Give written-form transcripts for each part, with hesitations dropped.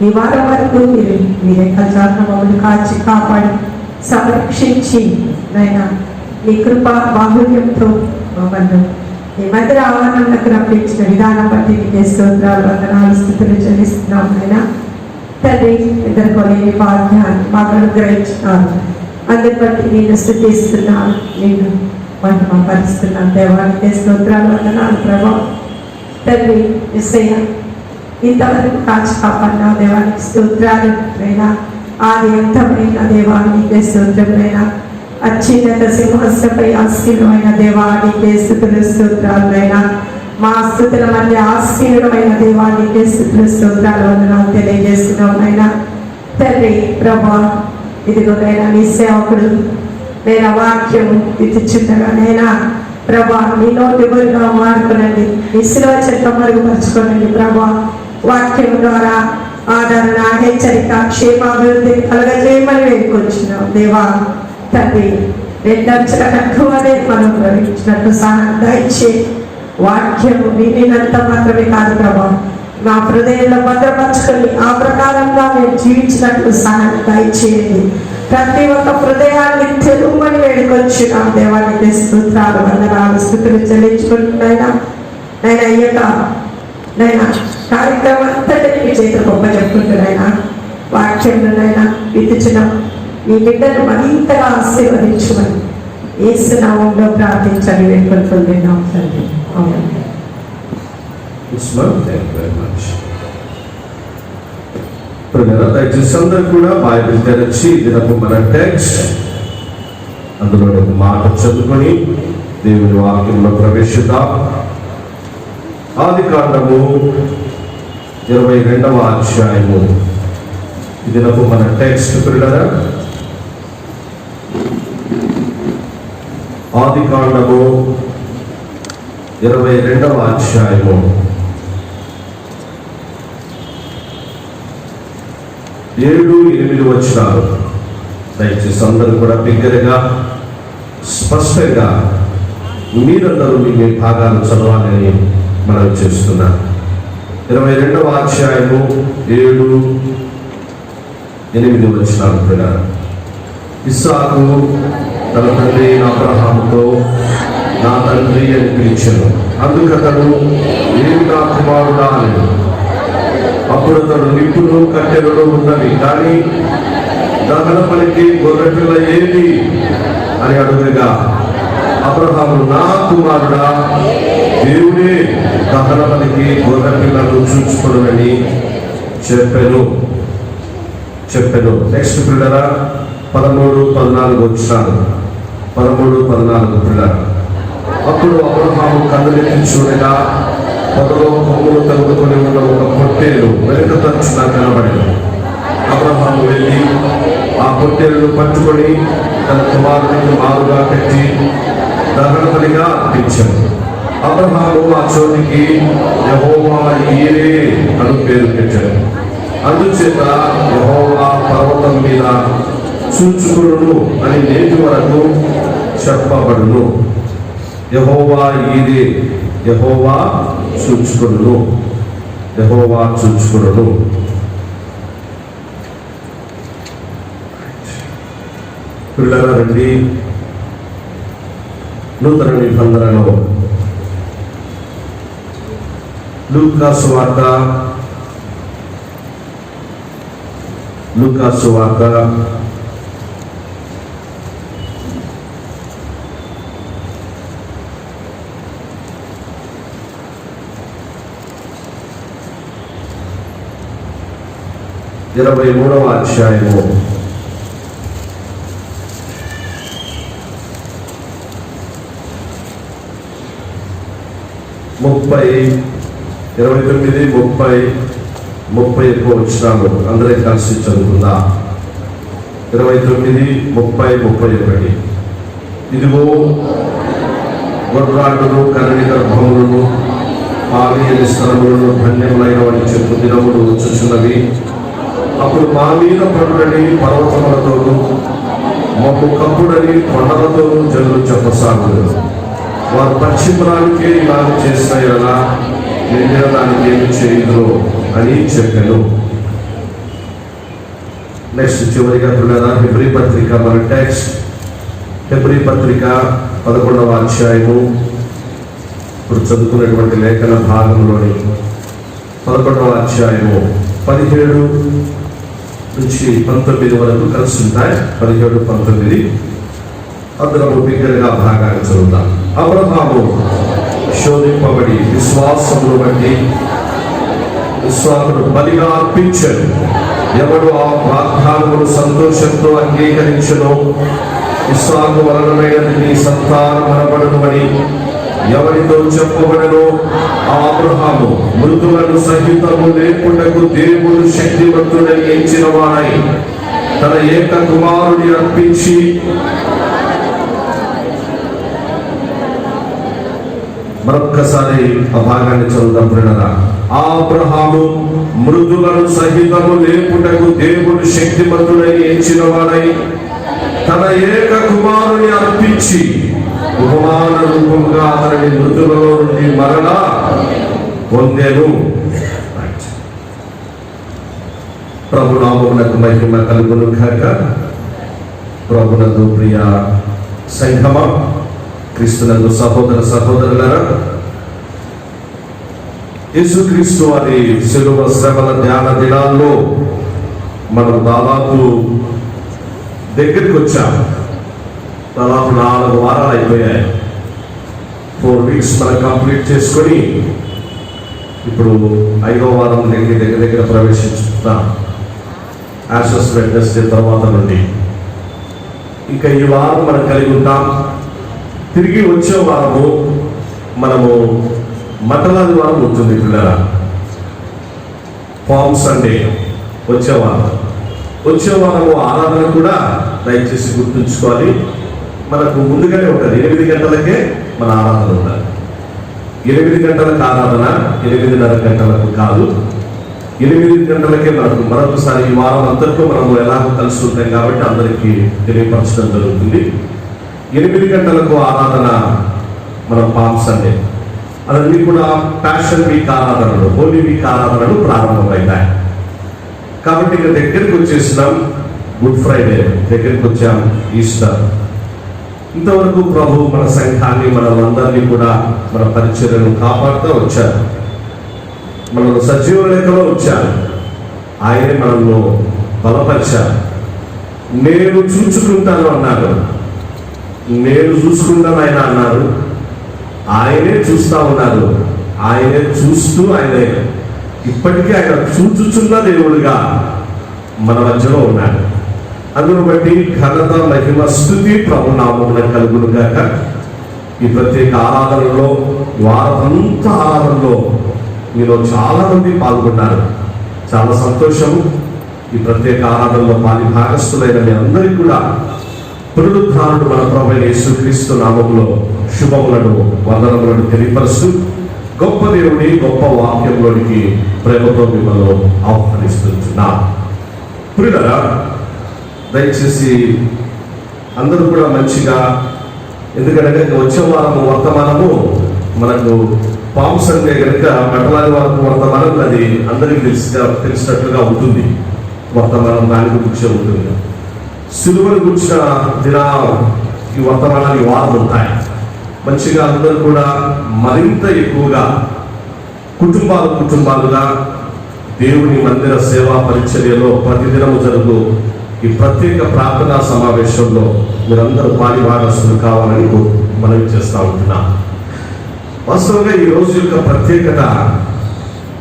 ఈ వారం వరకు మీరే కల్చాలను మమ్మల్ని కాచి కాపాడి సంరక్షించి నాయన మీ కృప బాహుళ్యంతో మమ్మల్ని ఈ మధ్య ఆవరణకు రప్పించిన విధానం బట్టి నీకే స్తోత్రాలు వందనాలు స్థుతులు చెల్లిస్తున్నాం నాయన. తండ్రి ఇద్దరు కొన్ని భాగ్యాన్ని మాకు అనుగ్రహించినారు, అందరి బట్టి నేను స్థుతిస్తున్నాను, నేను మహిమపరుస్తున్నాను. దేవానికి స్తోత్రాలు వందనాలు ప్రభావం. తండ్రి యేసయ్య ఇంతవరకు కాచి కాపాడిన దేవానికి స్తోత్రాలు అయినా, ఆది అంతమైన దేవానికి స్తోత్రములైనా, అత్యున్నత సింహాసనపై ఆసీనుడైన దేవానికి స్తుతులు స్తోత్రాలైనా, మా స్తుతుల మధ్య ఆసీనుడైన దేవానికి స్తుతులు స్తోత్రాలు వందనాలు తెలియజేస్తున్నాం అయినా. తండ్రి ప్రభా ఇదిగోనైనా నీ సేవకుడు నేను వాక్యము ఇచ్చుచుండగా నైనా ప్రభా నీ నోటి గురిగా వాడుకునండి, నీ శిలువ చెట్ల మరుగుపరచుకోనండి ప్రభా. వాక్యం ద్వారా ఆదరణ, హెచ్చరిక, క్షేమాభివృద్ధి కలగజేయమని వేడుకొచ్చున్నాం దేవా. తండ్రి రెండంచెల అనే మనం ప్రవహించినట్టు సహాయం దయచే వాక్యము వినినంత మాత్రమే కాదు ప్రభా, మా హృదయంలో భద్రపరచుకొని ఆ ప్రకారంగా మేము జీవించినట్లు సహాయం దయచేయండి. ప్రతి ఒక్క హృదయాన్ని తెలుగుమని వేడుకొచ్చున్నాం దేవానికి స్తోత్రాలు వందనాలు స్తుతులు చెల్లించుకుంటున్నాయినా. నేను అయ్యక నైనా కార్యక్రమం అంతటిని మీ చేతులు గొప్ప చెప్పుకుంటున్నాయినా. వాక్యంలోనైనా విత్తుచిన మీ బిడ్డను మరింతగా ఆశీర్వదించమని యేసు నామములో ప్రార్థించని వేడుకుంటున్నాం తండ్రి. ఆమేన్. దయచేసి అందరూ కూడా బైబిల్ తెరచి దినపు మన టెక్స్ట్ అందులో ఒక మాట చదువుకొని దేవుని వాక్యంలో ప్రవేశిద్దాం. ఆదికాండము 22వ అధ్యాయము దినపు మన టెక్స్ట్ పిల్లరా. ఆదికాండము 22వ అధ్యాయము 7-8 వచనాలు. దయచేసి అందరూ కూడా బిగ్గరగా స్పష్టంగా మీరందరూ మీ భాగాలు చదవాలని మనం చేస్తున్నాం. 22వ అధ్యాయము 7-8 వచనాలు పిల్లలు. ఇస్సాకు తన తండ్రి అబ్రహాముతో నా తండ్రి అని పిలిచెను, అందుకతడు నీవు నా కుమారుడా అని. అప్పుడు అతడు నిప్పులు కట్టెలలో ఉన్నవి, కానీ దహన పలికి గొర్రెపిల్ల ఏది అని అడుగగా అబ్రహాము నా కుమారుడా, దేవుడే దహన పలికి గొర్రెపిల్లను చూచుకొనునని చెప్పెను. నెక్స్ట్ పిల్లరా 13-14 వచ్చినారు. 13-14 పిల్లరా. అప్పుడు అబ్రహాము కన్నులెత్తి చూడగా పొదలో కొమ్ములు తగులుకొని ఉన్న ఒక పొట్టేలు వెనుక తరచున కనబడింది. అబ్రహాము వెళ్ళి ఆ పొట్టేలును పట్టుకొని తన కుమారుడికి మారుగా పెట్టి దహనబలిగా అర్పించాడు. అబ్రహాము ఆ చోటికి యెహోవా ఈరే అని పేరు పెట్టాడు. అందుచేత యెహోవా పర్వతం మీద చూచుకొనును అని నేటి వరకు చెప్పబడును. యెహోవా ఈరే, యెహోవా చూచుకొనును, యెహోవా చూచుకొనును. పిల్లల రండి, నూతన నిబంధనలో లూకా సువార్త 23వ అధ్యాయము 29-30 వచ్చినాము. అందరే కలిసి చదువుకుందా. 29-30-31. ఇదిగో గొర్రాడును కరణి గర్భములను పానీయ స్థలములను ధన్యములైన వాడి చెప్పు దినములు వచ్చుచున్నవి. అప్పుడు మా మీద పడుడని పర్వతములతోనూ మమ్ము కప్పుడని కొండలతోనూ జనులు చెప్పసాగుదు. వారు పశ్చిమరానికే ఇలాగ చేసిన ఎలా నిండిన దానికి ఏమి చేయదు అని చెప్పాను. నెక్స్ట్ చివరిగా పిల్లల హెబ్రీ పత్రిక మన టెక్స్ట్, హెబ్రీ పత్రిక 11వ అధ్యాయము, ఇప్పుడు చదువుకున్నటువంటి లేఖన భాగంలోని 11వ అధ్యాయము 17 నుంచి 19 వరకు కలిసి ఉంటాయి. 17, 19 అందరము బిగ్గరగా భాగాన్ని చదువుతాం. అబ్రహాము శోధింపబడి విశ్వాసమును బట్టి విశ్వాసుడు బలిగా అర్పించాడు. ఎవడు ఆ వాగ్దానమును సంతోషంతో అంగీకరించును, ఇస్సాకు వలనమైనది నీ సంతానం అనబడును ఎవరితో చెప్పబడను, ఆ అబ్రహాము మృతులను సహితము లేకుండకు దేవుడు శక్తివంతుడని ఎంచిన వాడై తన ఏక కుమారుని అర్పించి మరొక్కసారి ఆ భాగాన్ని చదువుదాం ప్రియులారా. ఆ అబ్రహాము మృతులను సహితము లేకుండకు దేవుడు శక్తిమంతుడని ఎంచిన వాడై తన ఏక కుమారుని అర్పించి ఉపమాన రూపంగా అతనిని మృతులలో నుండి మరలా పొందెను. ప్రభునామమునకు మహిమ కలుగును గాక. ప్రభునందు ప్రియ సంఘమ, క్రీస్తునందు సహోదర సహోదరులారా, యేసుక్రీస్తు వారి శిలువ శ్రమల ధ్యాన దినాల్లో మనం దాదాపు దగ్గరికి వచ్చాం. దాదాపు 4 వారాలు అయిపోయాయి. 4 వీక్స్ మనం కంప్లీట్ చేసుకొని ఇప్పుడు 5వ వారం దగ్గర ప్రవేశించుతాం. యాషస్ వెడ్నెస్డే తర్వాత నుండి ఇంకా ఈ వారం మనం కలిగి ఉంటాం. తిరిగి వచ్చే వారము మనము మటలాది వారం ఉంటుంది పిల్లల. పామ్ సండే వచ్చే వారము ఆరాధన కూడా దయచేసి గుర్తుంచుకోవాలి. మనకు ముందుగానే ఉంటుంది. 8 గంటలకే మన ఆరాధన ఉండాలి. 8 గంటలకు ఆరాధన, 8:30 గంటలకు కాదు. 8 గంటలకే మనకు మరొకసారి ఈ వారం అంతటితో మనము ఎలాగో కలిసి ఉంటాం కాబట్టి అందరికీ తెలియపరచడం జరుగుతుంది. 8 గంటలకు ఆరాధన మన పామ్ సండే. అవన్నీ కూడా ప్యాషన్ వీక్ ఆరాధనలు, హోలీ వీక్ ఆరాధనలు ప్రారంభమవుతాయి. కాబట్టి ఇక దగ్గరికి వచ్చేసినాం. గుడ్ ఫ్రైడే దగ్గరికి వచ్చాం, ఈస్టర్. ఇంతవరకు ప్రభు మన సంఘాన్ని, మనలందరినీ కూడా మన పరిచర్యను కాపాడుతూ వచ్చారు. మనల్ని సజీవ లెక్కలో వచ్చారు. ఆయనే మనల్ని బలపరిచారు. నేను చూసుకుంటాను అన్నారు. నేను చూసుకుంటాను ఆయన అన్నారు. ఆయనే చూస్తా ఉన్నారు. ఆయనే చూస్తూ ఆయనే ఇప్పటికీ ఆయన చూచుచున్న దేవుడుగా మన మధ్యలో ఉన్నాడు. అందును బట్టి ఘనత, మహిమ, స్తుతి ప్రభునామమున కలుగును గాక. ఈ ప్రత్యేక ఆరాధనలో, వారమంతా ఆరాధనలో మీలో చాలా మంది పాల్గొన్నారు. చాలా సంతోషము. ఈ ప్రత్యేక ఆరాధనలో పాలి భాగస్థులైన మీ అందరికీ కూడా పునరుద్ధారుడు మన ప్రభువైన యేసుక్రీస్తు నామములో శుభములను, వందనములను తెలియపరుస్తూ గొప్ప దేవుని గొప్ప వాక్యంలోనికి ప్రేమతో మిమ్మల్ని ఆహ్వానిస్తున్నా. ప్రియులారా, దయచేసి అందరూ కూడా మంచిగా, ఎందుకంటే వచ్చే వారము వర్తమానము మనకు పామ్ సండే కనుక మటలాది వారము వర్తమానం అది అందరికీ తెలిసినట్లుగా ఉంటుంది. వర్తమానం దాని గురించి ఉంటుంది. సిలువను గురించిన ఈ వర్తమానాలు ఈ వారం ఉంటాయి. మంచిగా అందరూ కూడా మరింత ఎక్కువగా కుటుంబాలుగా దేవుని మందిర సేవా పరిచర్యలో ప్రతిదినము జరుగు ఈ ప్రత్యేక ప్రార్థనా సమావేశంలో మీరందరూ పాలిభాగస్తులు కావాలని మనవి చేస్తూ ఉంటున్నా. వాస్తవంగా ఈ రోజు యొక్క ప్రత్యేకత,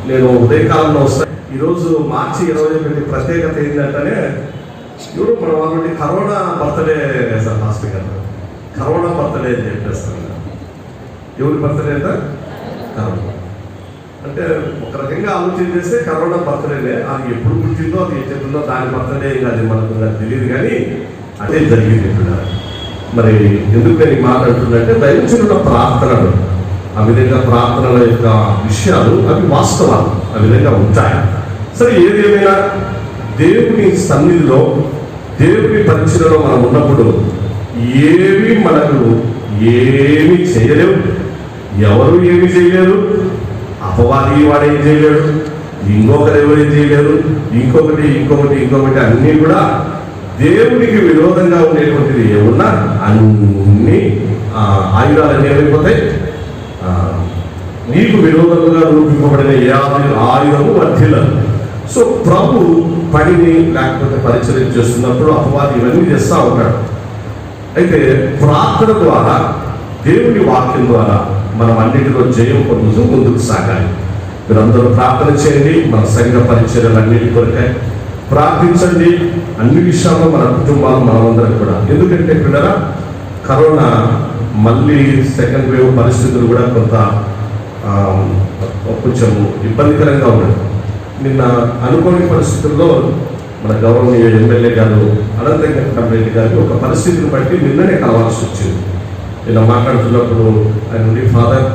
నేను ఉదయకాలంలో వస్తాను. ఈరోజు మార్చి 21 ప్రత్యేకత ఏంటంటే, ఎవరు మన వాళ్ళని కరోనా బర్త్డే సార్ లాస్ట్ గారు కరోనా బర్త్డే అని చెప్పేస్తాను. ఎవరి బర్త్డే అంటే కరోనా అంటే ఒక రకంగా ఆలోచన చేస్తే కరోనా బర్త్డేనే. అది ఎప్పుడు పుట్టిందో, అది చెప్తుందో దాని బర్త్డే అది మనకు తెలియదు, కానీ అదే జరిగింది. మరి ఎందుకని మాట్లాడుతుందంటే దైవజనుల ప్రార్థనలు, ఆ విధంగా ప్రార్థనల యొక్క విషయాలు అవి వాస్తవాలు, ఆ విధంగా ఉంటాయి. సరే, ఏదేమైనా దేవుని సన్నిధిలో, దేవుని పరిచయలో మనం ఉన్నప్పుడు మనకు ఏమి చేయలేవు. ఎవరు ఏమి చేయలేరు. అపవాది వాడేం చేయలేడు. ఇంకొకరు ఎవరు చేయలేరు, ఇంకొకటి అన్నీ కూడా దేవునికి విరోధంగా ఉండేటువంటిది ఏమున్నా అన్ని ఆయుధాలన్నీ ఏమైపోతాయి, నీకు విరోధంగా రూపింపబడిన ఏ ఆయుధము వర్ధిల్లదు. సో ప్రభు పనిని లేకపోతే పరిచయం చేస్తున్నప్పుడు అపవాది ఇవన్నీ చేస్తూ ఉంటాడు. అయితే ప్రార్థన ద్వారా, దేవుని వాక్యం ద్వారా మనం అన్నిటిలో జయం పొందుతూ ముందుకు సాగాలి. మీరందరూ ప్రార్థన చేయండి. మన సంఘ పరిచర్యలు అన్నిటి కొరకై ప్రార్థించండి. అన్ని విషయాల్లో మన కుటుంబాలు మనమందరం కూడా. ఎందుకంటే పిల్లరా, కరోనా మళ్ళీ సెకండ్ వేవ్ పరిస్థితులు కూడా కొంచెం ఇబ్బందికరంగా ఉన్నాయి. నిన్న అనుకోని పరిస్థితుల్లో మన గౌరవనీయ ఎమ్మెల్యే గారు అనంత వెంకటరెడ్డి గారు ఒక పరిస్థితిని బట్టి నిన్ననే కలవాల్సి వచ్చింది. ఇలా మాట్లాడుతున్నప్పుడు ఆయన నుండి ఫాదర్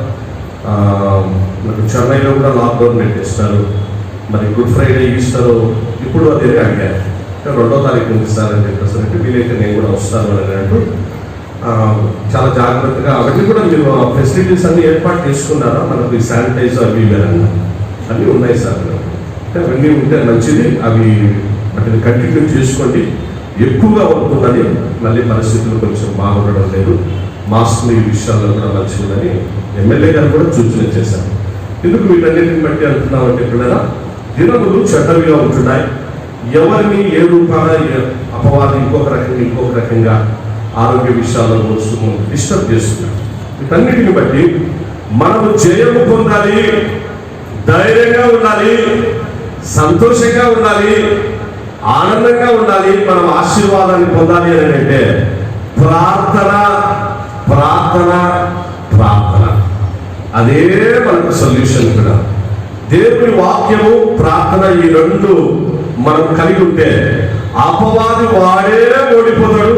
మనకు చెన్నైలో కూడా లాక్డౌన్ పెట్టేస్తారు, మరి గుడ్ ఫ్రైడే ఈస్టర్ ఇప్పుడు అదే అడిగారు, 2వ తారీఖు ఉంది సార్ అని చెప్పేసి వీలైతే నేను కూడా వస్తాను అని అంటూ చాలా జాగ్రత్తగా అవన్నీ కూడా మీరు ఫెసిలిటీస్ అన్ని ఏర్పాటు చేసుకున్నారా, మనకు ఈ శానిటైజర్ అవి అన్నీ ఉన్నాయి సార్, అవన్నీ ఉంటే మంచిది, అవి వాటిని కంటిన్యూ చేసుకోండి. ఎక్కువగా ఉంటుందని మళ్ళీ పరిస్థితులు కొంచెం బాగుండడం లేదు, మాస్క్ ఈ విషయాల్లో కూడా మంచిదని ఎమ్మెల్యే గారు కూడా సూచన చేశారు. ఎందుకు వీటన్నిటిని బట్టి అంటున్నామంటే పిల్లల దినములు చెడ్డవిగా ఉంటున్నాయి. ఎవరిని ఏ రూపాన అపవాది ఇంకొక రకంగా ఆరోగ్య విషయాల్లో డిస్టర్బ్ చేస్తున్నారు. వీటన్నిటిని బట్టి మనము జయము పొందాలి, ధైర్యంగా ఉండాలి, సంతోషంగా ఉండాలి, ఆనందంగా ఉండాలి, మనం ఆశీర్వాదాన్ని పొందాలి అని అంటే ప్రార్థన ప్రార్థన ప్రార్థన అదే మనకు సొల్యూషన్ కూడా. దేవుని వాక్యము ప్రార్థన ఈ రెండు మనం కలిగి ఉంటే అపవాది వాడే ఓడిపోతాడు,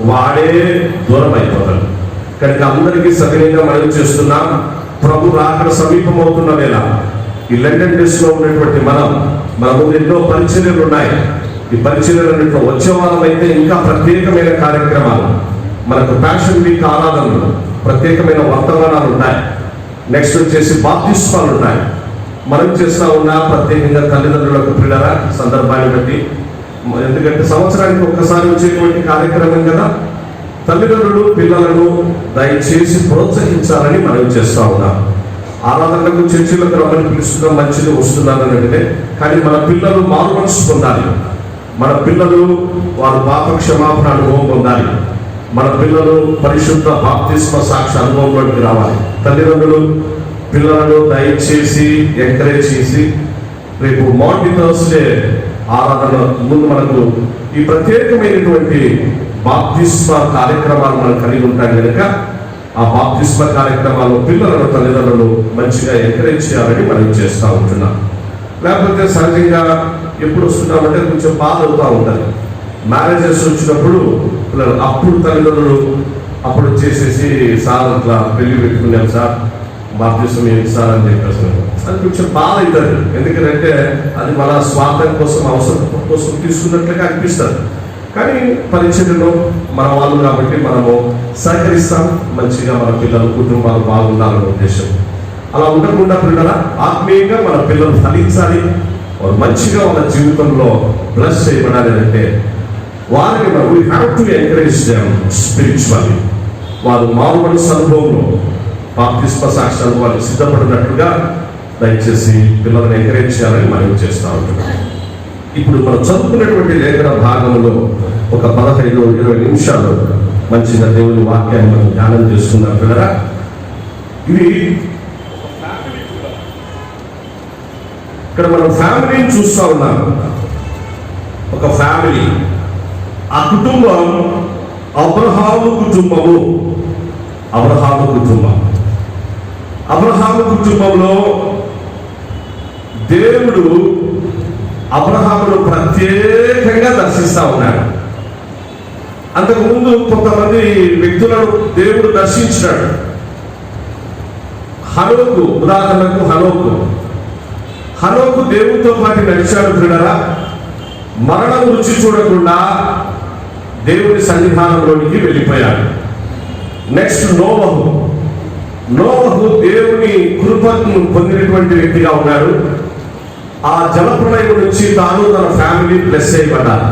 వాడే దూరం అయిపోతాడు. కనుక అందరికీ సవినయంగా మనం చేస్తున్నాం. ప్రభు రాకడ సమీపం అవుతున్న వేళ ఈ లండన్ డేస్ లో ఉన్నటువంటి మన ముందు ఎన్నో పరిచర్యలు ఉన్నాయి. ఈ పరిచర్యలు వచ్చే వారం అయితే ఇంకా ప్రత్యేకమైన కార్యక్రమాలు, మనకు ప్యాషన్ వీక్ ఆరాధనలు, ప్రత్యేకమైన వర్తమానాలు ఉన్నాయి. నెక్స్ట్ వచ్చేసి బాప్తిస్మాలు ఉన్నాయి. మనం చేస్తా ఉన్న ప్రత్యేకంగా తల్లిదండ్రులకు పిల్లల సందర్భాన్ని బట్టి, ఎందుకంటే సంవత్సరానికి ఒక్కసారి వచ్చేటువంటి కార్యక్రమం కదా, తల్లిదండ్రులు పిల్లలను దయచేసి ప్రోత్సహించాలని మనం చేస్తా ఉన్నాం. ఆరాధనలకు చర్చిలకు రమ్మని పిలుస్తున్నాం, మంచిది వస్తున్నారని అంటే, కానీ మన పిల్లలు మారు మనసు పొందాలి, మన పిల్లలు వారు పాప క్షమాపణ అనుభవం పొందాలి, మన పిల్లలు పరిశుద్ధ బాప్తిస్మ సాక్షి అనుభవంలోకి రావాలి. తల్లిదండ్రులు పిల్లలను దయచేసి ఎంకరేజ్ చేసి రేపు మాంటీ థర్స్డే ఆరాధన ముందు మనకు ఈ ప్రత్యేకమైనటువంటి బాప్తిస్మ కార్యక్రమాలు మనం కలిగి ఉంటాం కనుక ఆ బాప్తిస్మ కార్యక్రమాల్లో పిల్లలను తల్లిదండ్రులు మంచిగా ఎంకరేజ్ చేయాలని మనం చేస్తూ ఉంటున్నాం. లేకపోతే సహజంగా ఎప్పుడు వస్తున్నామంటే కొంచెం బాధ అవుతూ ఉంటుంది. మ్యారేజెస్ వచ్చినప్పుడు పిల్లలు అప్పుడు తల్లిదండ్రులు అప్పుడు చేసేసి సార్ ఇట్లా పెళ్లి పెట్టుకున్నాం సార్, బాప్తిస్మం ఏంటి సార్ అని చెప్పేసి అది కొంచెం బాధ అవుతుంది. ఎందుకంటే అది మన స్వార్థం కోసం అవసరం కోసం తీసుకున్నట్లుగా అనిపిస్తుంది. కానీ పరిచర్యలో మన వాళ్ళు కాబట్టి మనము సహకరిస్తాం, మంచిగా మన పిల్లలు కుటుంబాలు బాగుండాలనే ఉద్దేశం. అలా ఉండకుండా పిల్లల ఆత్మీయంగా మన పిల్లలు ఫలించాలి, వారు మంచిగా వాళ్ళ జీవితంలో బ్లెస్ చేయబడాలి అంటే వారిని మనం we have to encourage them spiritually. వారు మారు మనసు అనుభవంలో బాప్తిస్మ సాక్షాలు వాళ్ళు సిద్ధపడినట్లుగా దయచేసి పిల్లలను ఎంకరేజ్ చేయాలని మనం చేస్తూ ఉంటున్నాం. ఇప్పుడు మనం చదువుకున్నటువంటి లేఖన భాగంలో ఒక 15-20 నిమిషాలు మంచిగా దేవుని వాక్యాన్ని మనం ధ్యానం చేసుకున్నాం పిల్లరా. ఇది ఇక్కడ మనం ఫ్యామిలీని చూస్తూ ఉన్నాం. ఒక ఫ్యామిలీ, ఆ కుటుంబం అబ్రహాము కుటుంబము. అబ్రహాము కుటుంబం, అబ్రహాము కుటుంబంలో దేవుడు అబ్రహామును ప్రత్యేకంగా దర్శిస్తా ఉన్నాడు. అంతకుముందు కొంతమంది వ్యక్తులను దేవుడు దర్శించినాడు. హనోకు, ఉదాహరణకు హనోకు దేవుడితో పాటు నడిచాడు పిల్లరా. మరణం రుచి చూడకుండా దేవుని సన్నిధానంలోనికి వెళ్ళిపోయాడు. నెక్స్ట్ నోవహు దేవుని కృపను పొందినటువంటి వ్యక్తిగా ఉన్నాడు. ఆ జలప్రలయం నుంచి తాను తన ఫ్యామిలీ బ్లెస్ చేయబడ్డారు.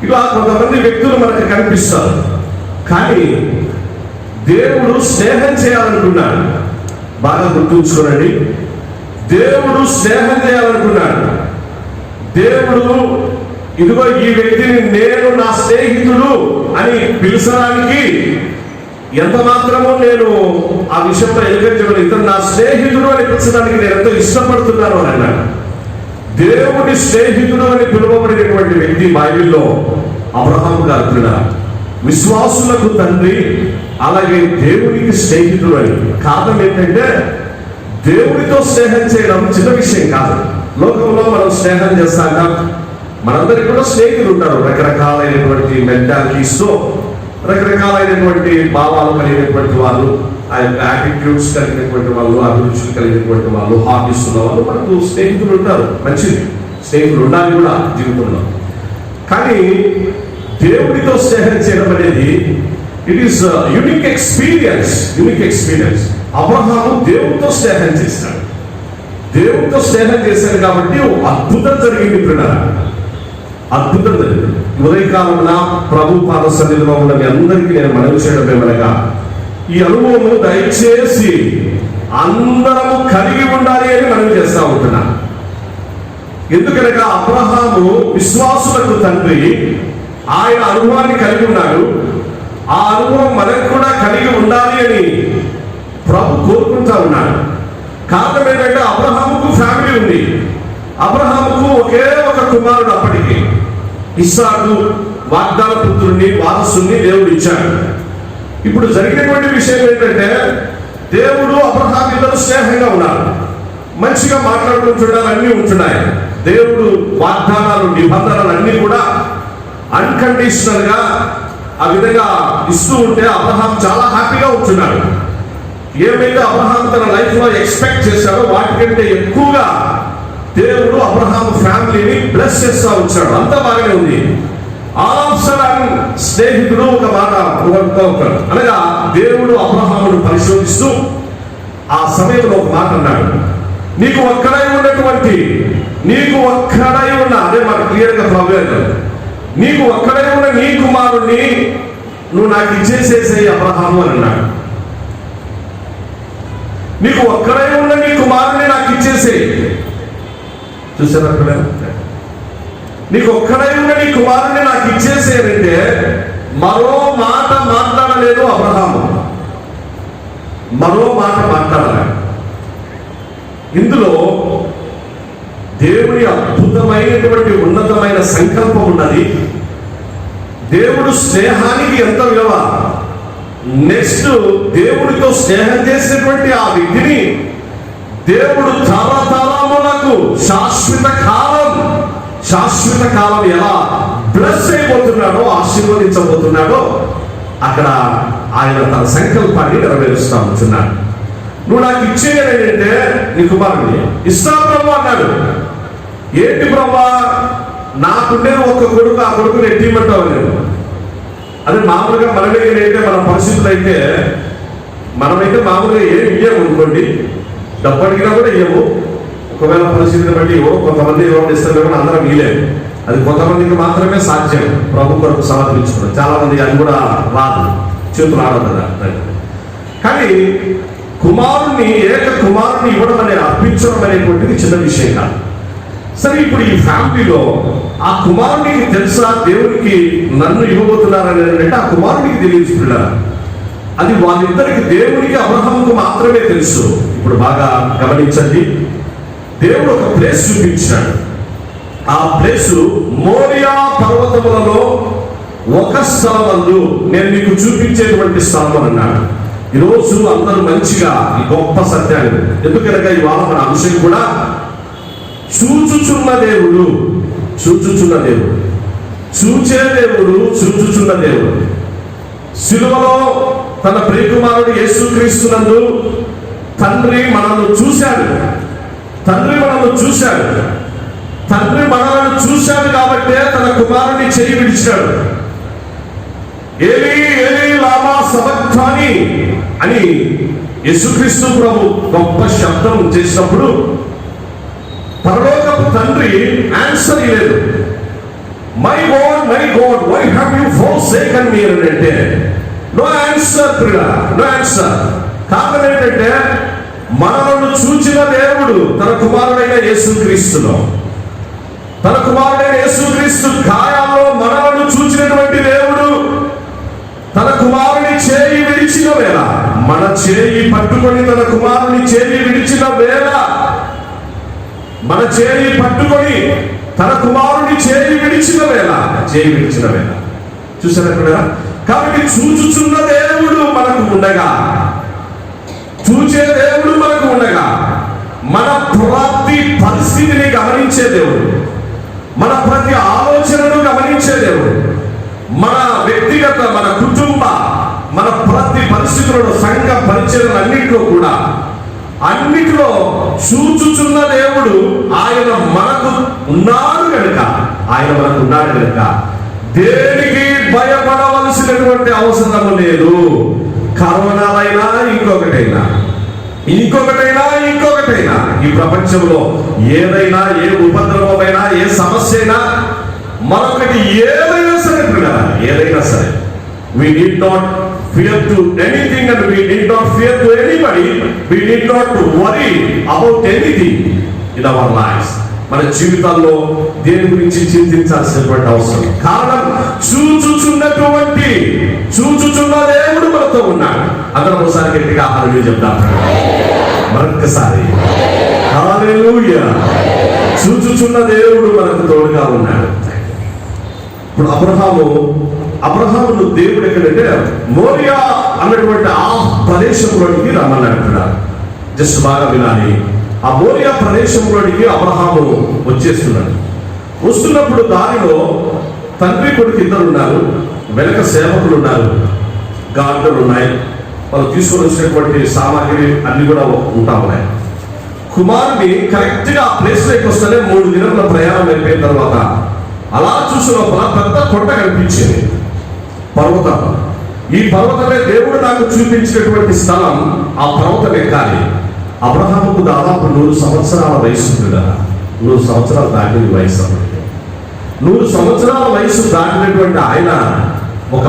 ఇలా కొంతమంది వ్యక్తులు మనకు కనిపిస్తారు. కానీ దేవుడు స్నేహం చేయాలనుకున్నాడు. బాగా గుర్తుంచుకోనండి, దేవుడు స్నేహం చేయాలనుకున్నాడు. దేవుడు ఇదిగో ఈ వ్యక్తిని నేను నా స్నేహితుడు అని పిలిచడానికి ఎంత మాత్రమో నేను ఆ విషయంలో ఎలుగెత్తగలను. ఇతను నా స్నేహితుడు అని పిలిచడానికి నేను ఎంతో ఇష్టపడుతున్నాను అని అన్నాడు. దేవుడి స్నేహితుడు అని పిలువబడినటువంటి వ్యక్తి బైబిల్లో అబ్రహాము గారు, విశ్వాసులకు తండ్రి, అలాగే దేవునికి స్నేహితుడు అని. కారణం ఏంటంటే దేవుడితో స్నేహం చేయడం చిన్న విషయం కాదు. లోకంలో మనం స్నేహం చేస్తాక మనందరికీ కూడా స్నేహితులు ఉంటారు. రకరకాలైనటువంటి మెంటాలిటీస్తో, రకరకాలైనటువంటి భావాలు కలిగినటువంటి వాళ్ళు, ఆ యొక్క యాటిట్యూడ్స్ కలిగినటువంటి వాళ్ళు, అభిరుచులు కలిగినటువంటి వాళ్ళు, హాబీస్ ఉన్న వాళ్ళు మనకు స్నేహితులు ఉంటారు. మంచిది, స్నేహితులు ఉండాలి కూడా జీవితంలో. కానీ దేవుడితో స్నేహం చేయడం అనేది it is unique experience. Abraham దేవుడితో స్నేహం చేశాడు. దేవుడితో స్నేహం చేశాడు కాబట్టి అద్భుతం జరిగింది. ప్రియులారా, అద్భుతం జరిగింది. ఉదయకాలంలో ప్రభు పాద సన్నిధిలో ఉన్న మీ అందరికీ నేను మనవి చేయడం ఏమనగా, ఈ అనుభవము దయచేసి అందరము కలిగి ఉండాలి అని మనవి చేస్తా ఉంటున్నా. ఎందుకనగా అబ్రహాము విశ్వాసులకు తండ్రి, ఆయన అనుభవాన్ని కలిగి ఉన్నాడు. ఆ అనుభవం మనకు కూడా కలిగి ఉండాలి అని ప్రభు కోరుకుంటా ఉన్నాడు. కారణం ఏంటంటే అబ్రహాముకు ఫ్యామిలీ ఉంది. అబ్రహాముకు ఒకే ఒక కుమారుడు, అప్పటికి ఇస్సాకు వాగ్దాన పుత్రుడిని, వారసుని దేవుడు ఇచ్చాడు. ఇప్పుడు జరిగినటువంటి విషయం ఏంటంటే దేవుడు అబ్రహాము ఇద్దరు స్నేహంగా ఉన్నారు, మంచిగా మాట్లాడుకుంటున్నారు, అన్నీ ఉంటున్నాయి. దేవుడు వాగ్దానాలు, నిబంధనలు అన్నీ కూడా అన్కండిషనల్ గా ఆ విధంగా ఇస్తూ ఉంటే అబ్రహాం చాలా హ్యాపీగా ఉంటున్నాడు. ఏమైతే అబ్రహాం తన లైఫ్ లో ఎక్స్పెక్ట్ చేశాడో వాటికంటే ఎక్కువగా దేవుడు అబ్రహాం ఫ్యామిలీని బ్లెస్ చేస్తూ వచ్చాడు. అంతా బాగానే ఉంది. స్నేహితుడు ఒక మాట ఉంటాడు. అనగా దేవుడు అబ్రహామును పరిశోధిస్తూ ఆ సమయంలో ఒక మాట అన్నాడు, నీకు ఒక్కడై ఉన్న అదే మాట క్లియర్ గా ప్రాబ్లం, నీకు ఒక్కడై ఉన్న నీ కుమారుణ్ణి నువ్వు నాకు ఇచ్చేసేసే అబ్రహాము అని అన్నాడు. నీకు ఒక్కడై ఉన్న నీ కుమారుణ్ణి నాకు ఇచ్చేసే. చూసారా, నీకు ఒక్కడై ఉన్న నీ కుమారుణ్ణి నాకు ఇచ్చేసేనంటే మరో మాట మాట్లాడలేదు అబ్రహాము, మరో మాట మాట్లాడలేదు. ఇందులో దేవుని అద్భుతమైనటువంటి ఉన్నతమైన సంకల్పం ఉన్నది. దేవుడు స్నేహానికి ఎంత విలువ. నెక్స్ట్, దేవుడితో స్నేహం చేసినటువంటి ఆ వ్యక్తిని దేవుడు తరతరములకు శాశ్వత కాలం ఎలా బ్లెస్ అయిపోతున్నాడో, ఆశీర్వదించబోతున్నాడో అక్కడ ఆయన తన సంకల్పాన్ని నెరవేరుస్తా ఉంటున్నాడు. నువ్వు నాకు ఇచ్చేయంటే నీ కుమారుడిని ఇస్తా ప్రభు అన్నాడు. ఏంటి ప్రభా, నాకుండే ఒక కొడుకు, ఆ కొడుకుని ఎట్టిమంటావు నేను. అదే మామూలుగా మన దగ్గర అయితే మన పరిస్థితులు అయితే మనమైతే మామూలుగా ఏమి ఇయ్యము అనుకోండి, డబ్బు అడిగినా కూడా ఇయ్యము. ఒకవేళ పరిస్థితిని బట్టి కొంతమంది ఎవరు ఇస్తారు కూడా అందరం ఇయ్యలేము. అది కొంతమందికి మాత్రమే సాధ్యం ప్రభు కొరకు సమర్పించుకోవడం. చాలా మంది అది కూడా రాదు, చేతులు ఆడదు కదా. కానీ ఏక కుమారుని ఇవ్వడం అనేది, అర్పించడం అనేటువంటిది చిన్న విషయం కాదు. సరే, ఇప్పుడు ఈ ఫ్యామిలీలో ఆ కుమారునికి తెలుసా దేవునికి నన్ను ఇవ్వబోతున్నారని అంటే ఆ కుమారునికి తెలియదు. అది వాళ్ళిద్దరికి, దేవునికి అబ్రహాముకు మాత్రమే తెలుసు. ఇప్పుడు బాగా గమనించండి, దేవుడు ఒక ప్లేస్ చూపించాడు. ఆ ప్లేసు మోరియా పర్వతములలో ఒక స్థలమందు నేను మీకు చూపించేటువంటి స్థలం అన్నాడు. ఈరోజు అందరూ మంచిగా ఈ గొప్ప సత్యాన్ని, ఎందుకనగా ఇవాళ మన అంశం కూడా చూచుచున్న దేవుడు, చూచే దేవుడు, చూచుచున్న దేవుడు. సిలువలో తన ప్రియకుమారుడు యేసుక్రీస్తునందు తండ్రి మనల్ని చూశాడు. తండ్రి మనల్ని చూశాడు కాబట్టే తన కుమారుని చేయి విడిచాడు. ఏలీ ఏలీ లామా సబక్తాని అని యేసుక్రీస్తు ప్రభు గొప్ప శబ్దం చేసినప్పుడు పరలోక తండ్రి ఆన్సర్ ఇవ్వలేదు. My God why have you forsaken me అని అంటే నో ఆన్సర్ ప్రియ, నో ఆన్సర్. కారణం ఏంటంటే మనలను చూచిన దేవుడు తన కుమారుడైన యేసుక్రీస్తులో, తన కుమారుడైన యేసుక్రీస్తు గాయాల్లో మనలను చూచినటువంటి దేవుడు తన కుమారుని చేయి విడిచిన వేళ, మన చేయి పట్టుకొని తన కుమారుని చేయి విడిచిన వేళ, మన చేయి పట్టుకొని తన కుమారుని చేయి విడిచిన వేళ చూసారా ఇక్కడ? కాబట్టి చూచుచున్న దేవుడు మనకు ఉండగా, చూచే దేవుడు మనకు ఉండగా, మన ప్రతి పరిస్థితిని గమనించే దేవుడు, మన ప్రతి ఆలోచనను గమనించే దేవుడు, మన వ్యక్తిగత, మన కుటుంబ, మన ప్రతి పరిస్థితులలో, సంఘ పరిచయాలన్నింటిలో కూడా, అన్నిటిలో చూచుచున్న దేవుడు ఆయన మనకు ఉన్నాడు కనుక, దేనికి భయపడవలసినటువంటి అవసరం లేదు. కరోనాలైనా ఇంకొకటైనా ఈ ప్రపంచంలో ఏదైనా, ఏ ఉపద్రవమైనా, ఏ సమస్య అయినా, మరొకటి ఏదైనా సరే we need not fear to anything and we need not fear to anybody. We need not to worry about anything in our lives. మన జీవితాల్లో దేని గురించి చింతించాల్సినటువంటి అవసరం. కారణం చూచుచున్న దేవుడు మనతో ఉన్నాడు. అందరం ఒకసారి గట్టిగా హల్లెలూయా చెప్తాం. మరొకసారి హల్లెలూయా. చూచుచున్న దేవుడు మనకు తోడుగా ఉన్నాడు. ఇప్పుడు అబ్రహామును దేవుడు ఎక్కడంటే మోరియా అన్నటువంటి ఆ ప్రదేశంలోనికి రమ్మన్నాడు. జస్ట్ బాగా వినాలి. ఆ మోరియా ప్రదేశంలోనికి అబ్రహాము వచ్చేస్తున్నాడు. వస్తున్నప్పుడు దారిలో తండ్రి కొడుకు ఇద్దరు ఉన్నారు, వెనక సేవకులు ఉన్నారు, గార్డెన్లు ఉన్నాయి, వాళ్ళు తీసుకొని వచ్చినటువంటి సామాగ్రి అన్ని కూడా ఉంటా ఉన్నాయి. కుమారుని కరెక్ట్ గా ఆ ప్లేస్ లోకి వస్తేనే 3 దినాల ప్రయాణం అయిపోయిన తర్వాత అలా చూసిన లోపల పెద్ద కొండ కనిపించింది, పర్వతం. ఈ పర్వతమే దేవుడు నాకు చూపించినటువంటి స్థలం. ఆ పర్వతం ఎక్కాలి. అబ్రహాముకు దాదాపు 100 సంవత్సరాల వయసు ఉంది కదా. 100 సంవత్సరాలు దాటిన వయసు. 100 సంవత్సరాల వయసు దాటినటువంటి ఆయన ఒక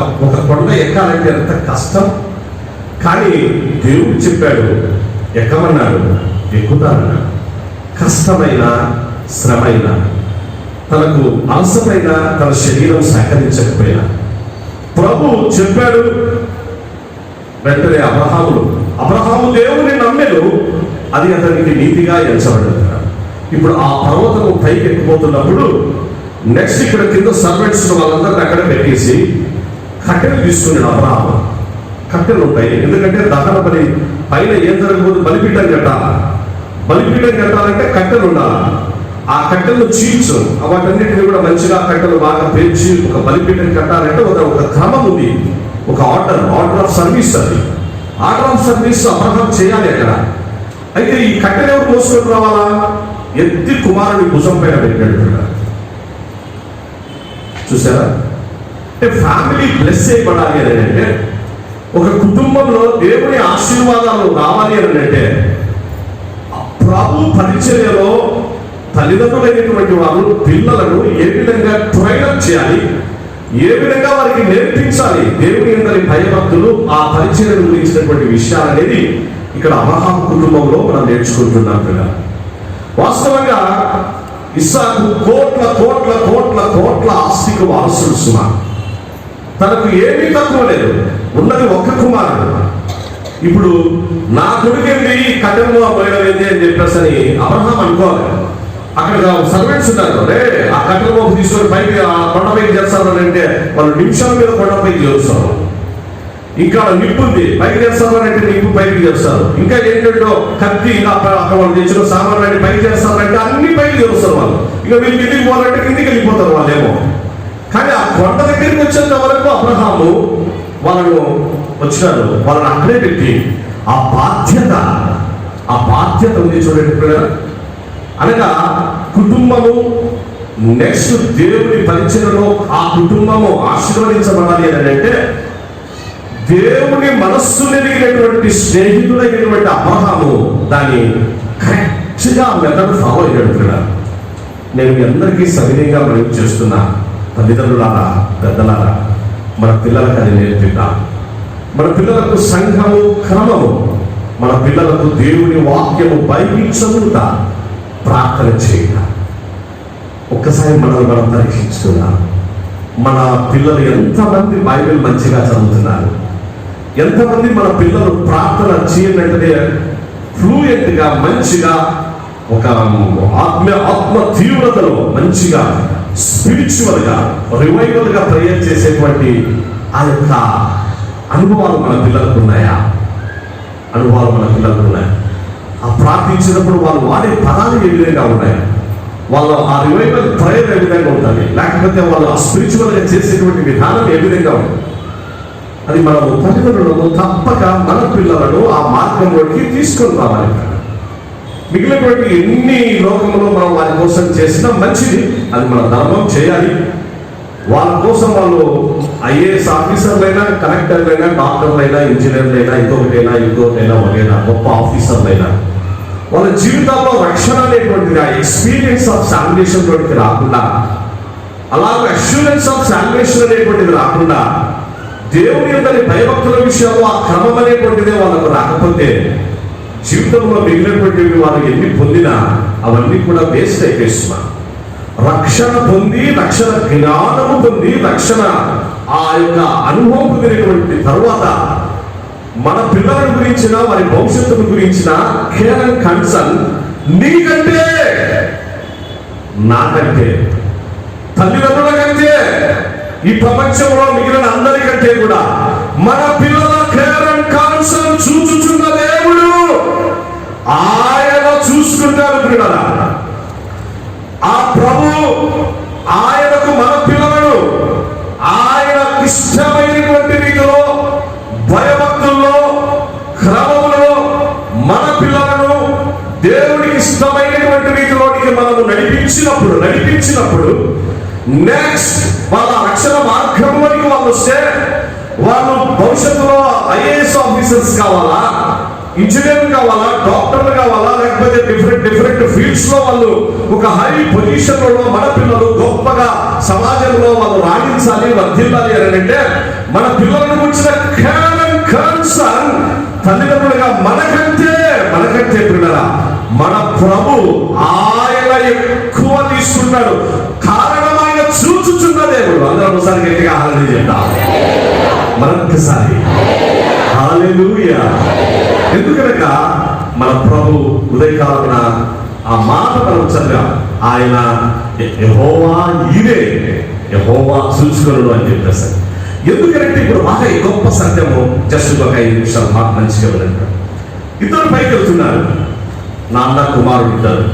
కొండ ఎక్కాలంటే ఎంత కష్టం. కానీ దేవుడు చెప్పాడు, ఎక్కమన్నాడు, ఎక్కుతానన్నాడు. కష్టమైన, శ్రమైన, తనకు అలసమైన, తన శరీరం సహకరించకపోయినా ప్రభు చెప్పాడు. వెంటనే అబ్రహాము దేవుని నమ్మెను, అది అతనికి నీతిగా ఎంచబడింది. ఇప్పుడు ఆ పర్వతము పైకి ఎక్కిపోతున్నప్పుడు నెక్స్ట్ ఇక్కడ కింద సర్వెంట్స్ వాళ్ళందరినీ అక్కడ పెట్టేసి కట్టెలు తీసుకున్నాడు అబ్రహాము. కట్టెలు ఉంటాయి, ఎందుకంటే దహన బలి పైన ఏం జరగబోదు, బలిపీఠం కట్టాలంటే కట్టెలు ఉండాలి. ఆ కట్టెలను చీల్చు, వాటన్నిటిని కూడా మంచిగా కట్టెలు బాగా పేర్చి ఒక బలిపీఠం కట్టాలంటే ఒక క్రమం ఉంది, ఒక ఆర్డర్ ఆఫ్ సర్వీస్. అది ఆర్డర్ ఆఫ్ సర్వీస్ అబ్రహాం చేయాలి అక్కడ. అయితే ఈ కట్టెలు ఎవరు మోసుకొని రావాలా? ఎత్తి కుమారుని భుజం పైన పెట్టాడు. చూసారా? అంటే ఫ్యామిలీ బ్లెస్ చేయబడాలి అని అంటే, ఒక కుటుంబంలో దేవుని ఆశీర్వాదాలు రావాలి అని అంటే, ప్రభు పరిచర్యలో తల్లిదండ్రులైనటువంటి వారు పిల్లలను ఏ విధంగా ట్రైనప్ చేయాలి, ఏ విధంగా వారికి నేర్పించాలి, దేవుని అందరి భయభక్తులు, ఆ పరిచర్యను గురించినటువంటి విషయాలు అనేది ఇక్కడ అబ్రహాం కుటుంబంలో మనం నేర్చుకుంటున్నాం కదా. వాస్తవంగా ఇస్సాకు కోట్ల కోట్ల కోట్ల కోట్ల ఆస్తికి వారసుడు సుమా. తనకు ఏమీ తక్కువ లేదు, ఉన్నది ఒక్క కుమారుడు. ఇప్పుడు నా కొడుకేంది కట్టెలు పోయడం అని చెప్పేసి అబ్రహాం అనుకోవాలి. అక్కడ సర్వెంట్స్ ఉన్నారు, రే ఆ కట్టెల మోపు తీసుకొని పైకి ఆ కొండపైకి చేస్తారు అంటే వాళ్ళు నిమిషాల మీద కొండపైకి చేస్తారు. ఇంకా నిప్పు ఉంది, పైకి చేస్తారు అంటే నిప్పు పైకి చేస్తారు. ఇంకా ఏంటంటే కత్తి, అక్కడ వాళ్ళు తెచ్చిన సామాన్లు పైకి చేస్తారంటే అన్ని పైకి చేస్తారు వాళ్ళు. ఇక వీళ్ళు కిందికి పోవాలంటే కిందికి వెళ్ళిపోతారు వాళ్ళేమో. కానీ ఆ కొండ దగ్గరికి వచ్చేంత వరకు అబ్రహాము వాళ్ళను వచ్చినారు, వాళ్ళని అక్కడే పెట్టి ఆ బాధ్యత ఉంది చూడండి. అనగా కుటుంబము నెక్స్ట్ దేవుని పరిచయలో ఆ కుటుంబము ఆశీర్వదించబడాలి అని అంటే, దేవుని మనస్సు ఎదిగినటువంటి స్నేహితుడైనటువంటి అబ్రహాము దాన్ని కరెక్ట్గా మెథడ్ ఫాలో అయ్యాడు. నేను మీ అందరికీ సవినయంగా మనవి చేస్తున్నా, తల్లిదండ్రులారా, పెద్దలారా, మన పిల్లలకు అది నేర్పిద్దాం. మన పిల్లలకు సంఘము క్రమము, మన పిల్లలకు దేవుని వాక్యము బైబిల్ చదువుతా, ప్రార్థన చేయగా. ఒక్కసారి మనల్ని మనం పరీక్షించుకున్నాం. మన పిల్లలు ఎంతమంది బైబిల్ మంచిగా చదువుతున్నారు? ఎంతమంది మన పిల్లలు ప్రార్థన చేయనంటే ఫ్లూయెంట్గా, మంచిగా, ఒక ఆత్మ తీవ్రతలో మంచిగా, స్పిరిచువల్గా, రివైవల్గా ప్రేయర్ చేసేటువంటి ఆ యొక్క అనుభవాలు మన పిల్లలకు ఉన్నాయా? అనుభవాలు మన పిల్లలకు ఉన్నాయి. ఆ ప్రార్థించినప్పుడు వాళ్ళు వాడే పదాలు ఏ విధంగా ఉన్నాయి? వాళ్ళు ఆ రివైవల్ ప్రేయర్ ఏ విధంగా ఉంటుంది? లేకపోతే వాళ్ళు ఆ స్పిరిచువల్గా చేసేటువంటి విధానం ఏ విధంగా ఉంటుంది? అది మనము తల్లిదండ్రులను తప్పక మన పిల్లలను ఆ మార్గంలోకి తీసుకొని రావాలి. మిగిలినటువంటి ఎన్ని లోకంలో మనం వారి కోసం చేసినా మంచిది, అది మన ధర్మం చేయాలి. వాళ్ళ కోసం వాళ్ళు ఐఏఎస్ ఆఫీసర్లైనా, కలెక్టర్లైనా, డాక్టర్లైనా, ఇంజనీర్లైనా, ఇంకొకటైనా వగైనా గొప్ప ఆఫీసర్లైనా వాళ్ళ జీవితాల్లో రక్షణ అనేటువంటిది, ఆ ఎక్స్పీరియన్స్ ఆఫ్ సాల్వేషన్ తోటికి రాకుండా, అలాగే అష్యూరెన్స్ ఆఫ్ సాల్వేషన్ అనేటువంటిది రాకుండా, దేవుని యొక్క భయభక్తుల విషయాల్లో ఆ క్రమం అనేటువంటిదే వాళ్ళకు రాకపోతే జీవితంలో మిగిలినటువంటివి వాళ్ళు ఎన్ని పొందినా అవన్నీ కూడా వేస్ట్ అయిపోయిస్తున్నారు. రక్షణ పొంది, రక్షణ జ్ఞానము పొంది, రక్షణ ఆ యొక్క అనుభవం పొందినటువంటి తరువాత మన పిల్లల గురించిన, వారి భవిష్యత్తును గురించిన కేర్ అండ్ కన్సర్న్ నీకంటే, నాకంటే, తల్లిదండ్రుల కంటే, ఈ ప్రపంచంలో మిగిలిన అందరికంటే కూడా మన పిల్లల కేర్ అండ్ కన్సర్న్ చూచుచున్న దేవుడు ఆయన చూసుకుంటారు. పిల్లల ఆ ప్రభు ఆయనకు మన పిల్లలను ఆయన ఇష్టమైనటువంటి రీతిలో, భయభక్తుల్లో, క్రమములో మన పిల్లలను దేవుడికి ఇష్టమైనటువంటి రీతిలోనికి మనము నడిపించినప్పుడు నెక్స్ట్ వాళ్ళ రక్షణ మార్గంలోనికి వాళ్ళు వస్తే, వాళ్ళు భవిష్యత్తులో ఐఏఎస్ ఆఫీసర్స్ కావాలా, ఇంజనీర్ కావాలా, డాక్టర్లు కావాలా, లేకపోతే డిఫరెంట్ ఫీల్డ్స్ లో వాళ్ళు ఒక హై పొజిషన్ లో మన పిల్లలు గొప్పగా సమాజంలో వాళ్ళు రాణించాలి, వర్ధిల్లాలి అని అంటే మన పిల్లలను గురించిన కేర్ అండ్ కన్సర్న్ తల్లిదండ్రులుగా మనకంటే పిల్లరా మన ప్రభు ఆయన ఎక్కువ తీసుకుంటాడు. కారణం ఆయన చూచుచున్న దేవుడు. అందరూ ఒకసారి గట్టిగా హల్లెలూయా చెప్తాం. మరొకసారి హల్లెలూయా. ఎందుకనక మన ప్రభు ఉదయకాలన ఆ మాట మనం చదివా, ఆయన యెహోవా ఈరే, యెహోవా చూసుకొనుడు అని చెప్పేసారు. ఎందుకంటే ఇప్పుడు బాగా గొప్ప సత్యము. జస్ట్ ఒక 5 నిమిషాలు మాట మంచిగా వినండి. ఇద్దరు పైకి వెళ్తున్నారు, నాన్న కుమారుడు ఇద్దరు.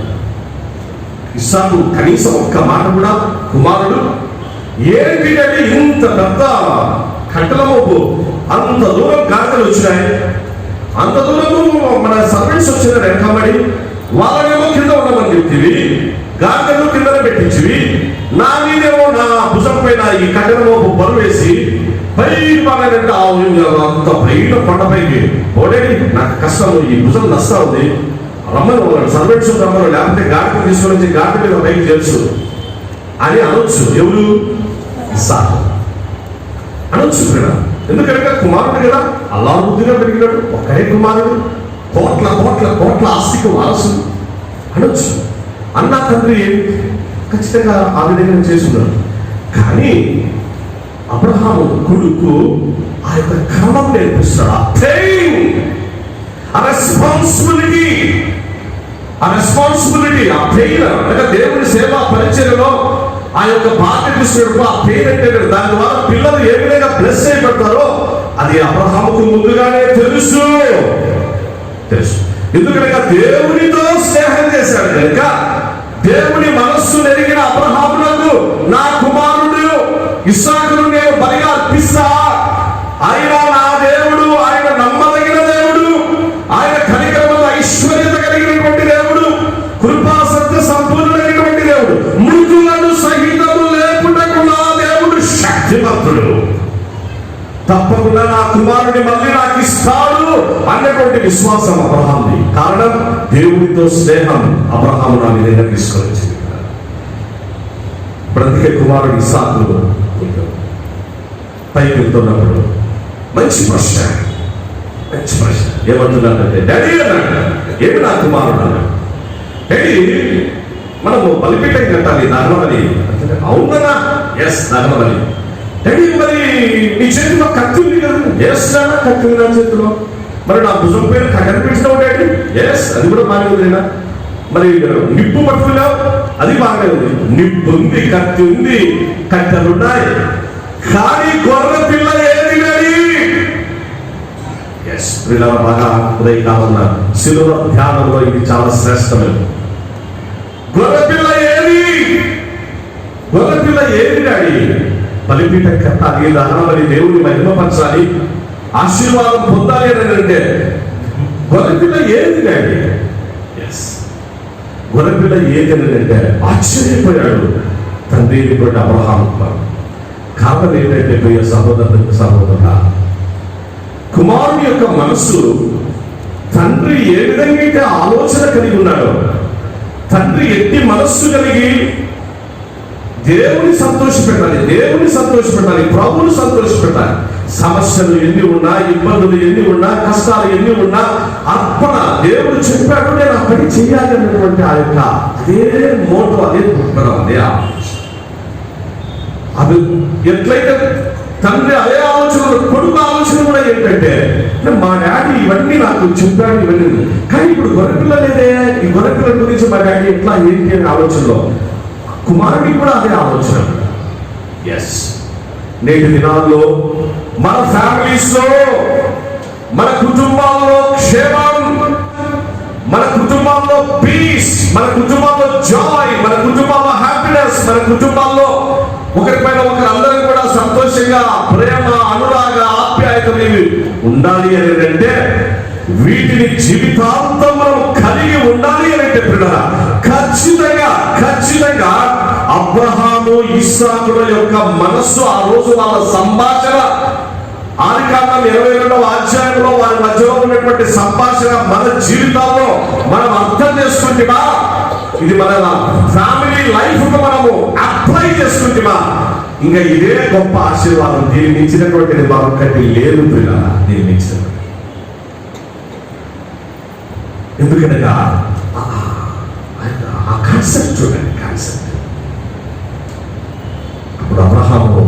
ఇస్సాకు కనీసం ఒక్క మాట కూడా కుమారుడు ఏంటి అంటే ఇంత పెద్ద కట్టెల మోపు, అంత దూరం గాడిదలు వచ్చినాయి, అంత దూరము మన సర్వెంట్స్ వచ్చిన వెనకబడి వాళ్ళనేమో కింద ఉండమని చెప్తివి, గాడిదలు కిందనే పెట్టించివి, నా మీదేమో నా భుజం పైన ఈ కట్టెల మోపు బరువు వేసి పై పడాలంటే అంత పైన కొండపైకి ఓడేది నాకు కష్టం, ఈ భుజం నష్టం ఉంది, రమ్మను సర్వెంట్స్ రమ్మను, లేకపోతే గాడిని తీసుకొని వచ్చి గాడి మీద పైకి తెలుసు అని అనొచ్చు. ఎవరు? ఇస్సాకు అనొచ్చు కదా. ఎందుకంటే కుమారుడు కదా, అల్లా బుద్ధిగా పెరిగినాడు, ఒక్కడే కుమారుడు, కోట్ల ఆస్తికి వారసుడు అనొచ్చు. అన్న తండ్రి ఖచ్చితంగా ఆ విధంగా చేస్తున్నాడు. కానీ అబ్రహాము కొడుకు ఆ యొక్క క్రమం నేర్పిస్తాడు. ఆ రెస్పాన్సిబిలిటీ, ఆ పెయిన్ అనగా దేవుని సేవా పరిచర్యలో ఆ యొక్క బాధ్యత, ఆ పెయిన్ అంటే దాని ద్వారా పిల్లలు ఏ విధంగా బ్లెస్ అయిపోతారో అది అబ్రహాముకు ముందుగానే తెలుసు. ఎందుకనగా దేవునితో స్నేహం చేశాడు కనుక దేవుని మనస్సు ఎరిగిన అబ్రహామునకు నా కుమారుడు ఇస్సాకును నేను బలిగా అర్పిస్తా, ఆయన నా దేవుడు, ఆయన నమ్మదగిన దేవుడు, ఆయన కనికరముల ఐశ్వర్యత కలిగినటువంటి దేవుడు, కృపా సత్య సంపూర్ణమైనటువంటి దేవుడు, మృతులను సహితము లేపుటకు నా దేవుడు శక్తిమంతుడు, తప్పకుండా నా కుమారుని మళ్ళీ నాకు ఇస్తాడు అన్నటువంటి విశ్వాసం అబ్రహాంది. కారణం దేవునితో స్నేహం అబ్రహాము నా విధంగా తీసుకొని వచ్చింది. అందుకే కుమారుడు ఇస్సాకు పైకి వెళ్తున్నప్పుడు మంచి ప్రశ్న ఏమంటున్నాడంటే, డాడీ అన్నాడు, ఏమి నా కుమారుడు అన్నాడు. డాడీ మనము బలిపీఠం కట్టాలి, దహనబలి. అవునా? ఎస్, దహనబలి. డాడీ మరి నీ చేతిలో కత్తి ఉంది కదా? ఎస్ నాన్న, కత్తి ఉంది నా చేతిలో. మరి నా భుజం పేరు కనిపించినావు డాడీ? ఎస్, అది కూడా బాగానే ఉంది. మరి నిప్పు పట్టుకున్నావు? అది బాగానే ఉంది. నిప్పు ఉంది, కత్తి ఉంది, కట్టెలు ఉన్నాయి, కానీ గొర్రె పిల్ల ఏది డాడీ? ఎస్, పిల్లల బాగా ఉదయకాలన్న శిలువ ధ్యానంలో ఇది చాలా శ్రేష్టమైన. గొర్రెపిల్ల ఏది? గొర్రెపిల్ల ఏది డాడీ? బలిపీఠం కట్టాలి, దహనబలి, దేవుని మహిమపరచాలి, ఆశీర్వాదం పొందాలి అని అంటే గొర్రెపిల్ల ఏది డాడీ? ఎస్, గొర్రెపిల్ల ఏది అని అంటే ఆశ్చర్యపోయాడు తండ్రి అయినటువంటి అబ్రహాము. కారణం ఏంటంటే ప్రియ సహోదరుల, కుమారుని యొక్క మనస్సు తండ్రి ఏ విధంగా అయితే ఆలోచన కలిగి ఉన్నాడో, తండ్రి ఎట్టి మనస్సు కలిగి దేవుని సంతోషపెట్టాలి, ప్రభువుని సంతోషపెట్టాలి. సమస్యలు ఎన్ని ఉన్నా, ఇబ్బందులు ఎన్ని ఉన్నా, కష్టాలు ఎన్ని ఉన్నా, అర్పణ దేవుడు చెప్పాడు, నేను ఆ పని చేయాలి అన్నటువంటి ఆ యొక్క అదే మోటో, అదే పుట్టడం, అదే అది ఎట్లయితే తండ్రి అదే ఆలోచన, కొడుకు ఆలోచన కూడా ఏంటంటే, మా డాడీ ఇవన్నీ నాకు చెప్పాడు, ఇవన్నీ, కానీ ఇప్పుడు గొర్రెపిల్ల లేదే, ఈ గొర్రెపిల్ల గురించి మా డాడీ ఎట్లా ఏంటి అనే ఆలోచనలో కుమారుడికి కూడా అదే ఆలోచన. ఎస్, నేటి దినాల్లో మన ఫ్యామిలీస్ లో, మన కుటుంబాల్లో క్షేమం, మన కుటుంబాల్లో పీస్, మన కుటుంబాల్లో జాయ్, మన కుటుంబాల్లో హ్యాపీనెస్, మన కుటుంబాల్లో ఒకరిపైన ఒకరు అందరం కూడా సంతోషంగా, ప్రేమ, అనురాగ, ఆప్యాయతలు ఉండాలి అని అంటే, వీటిని జీవితాంతం మనం కలిగి ఉండాలి అని అంటే పిల్లల ఖచ్చితంగా అబ్రహాము ఇస్సాకుల యొక్క మనస్సు, ఆ రోజు వాళ్ళ సంభాషణ, ఆదికాండం 22వ అధ్యాయంలో వారి మధ్యలో ఉన్నటువంటి సంభాషణ మన జీవితాల్లో మనం అర్థం చేసుకుంటామా? ఇది మన ఫ్యామిలీ లైఫ్ కు మనము అప్లై చేసుకుంటామా? ఇంకా ఇదే గొప్ప ఆశీర్వాదం. దీన్ని మించినటువంటిది మరొకటి లేదు పిల్లల, దీన్ని మించినటువంటి. ఎందుకనగా ఆ కాన్సెప్ట్ చూడండి, కాన్సెప్ట్. అప్పుడు అబ్రహాము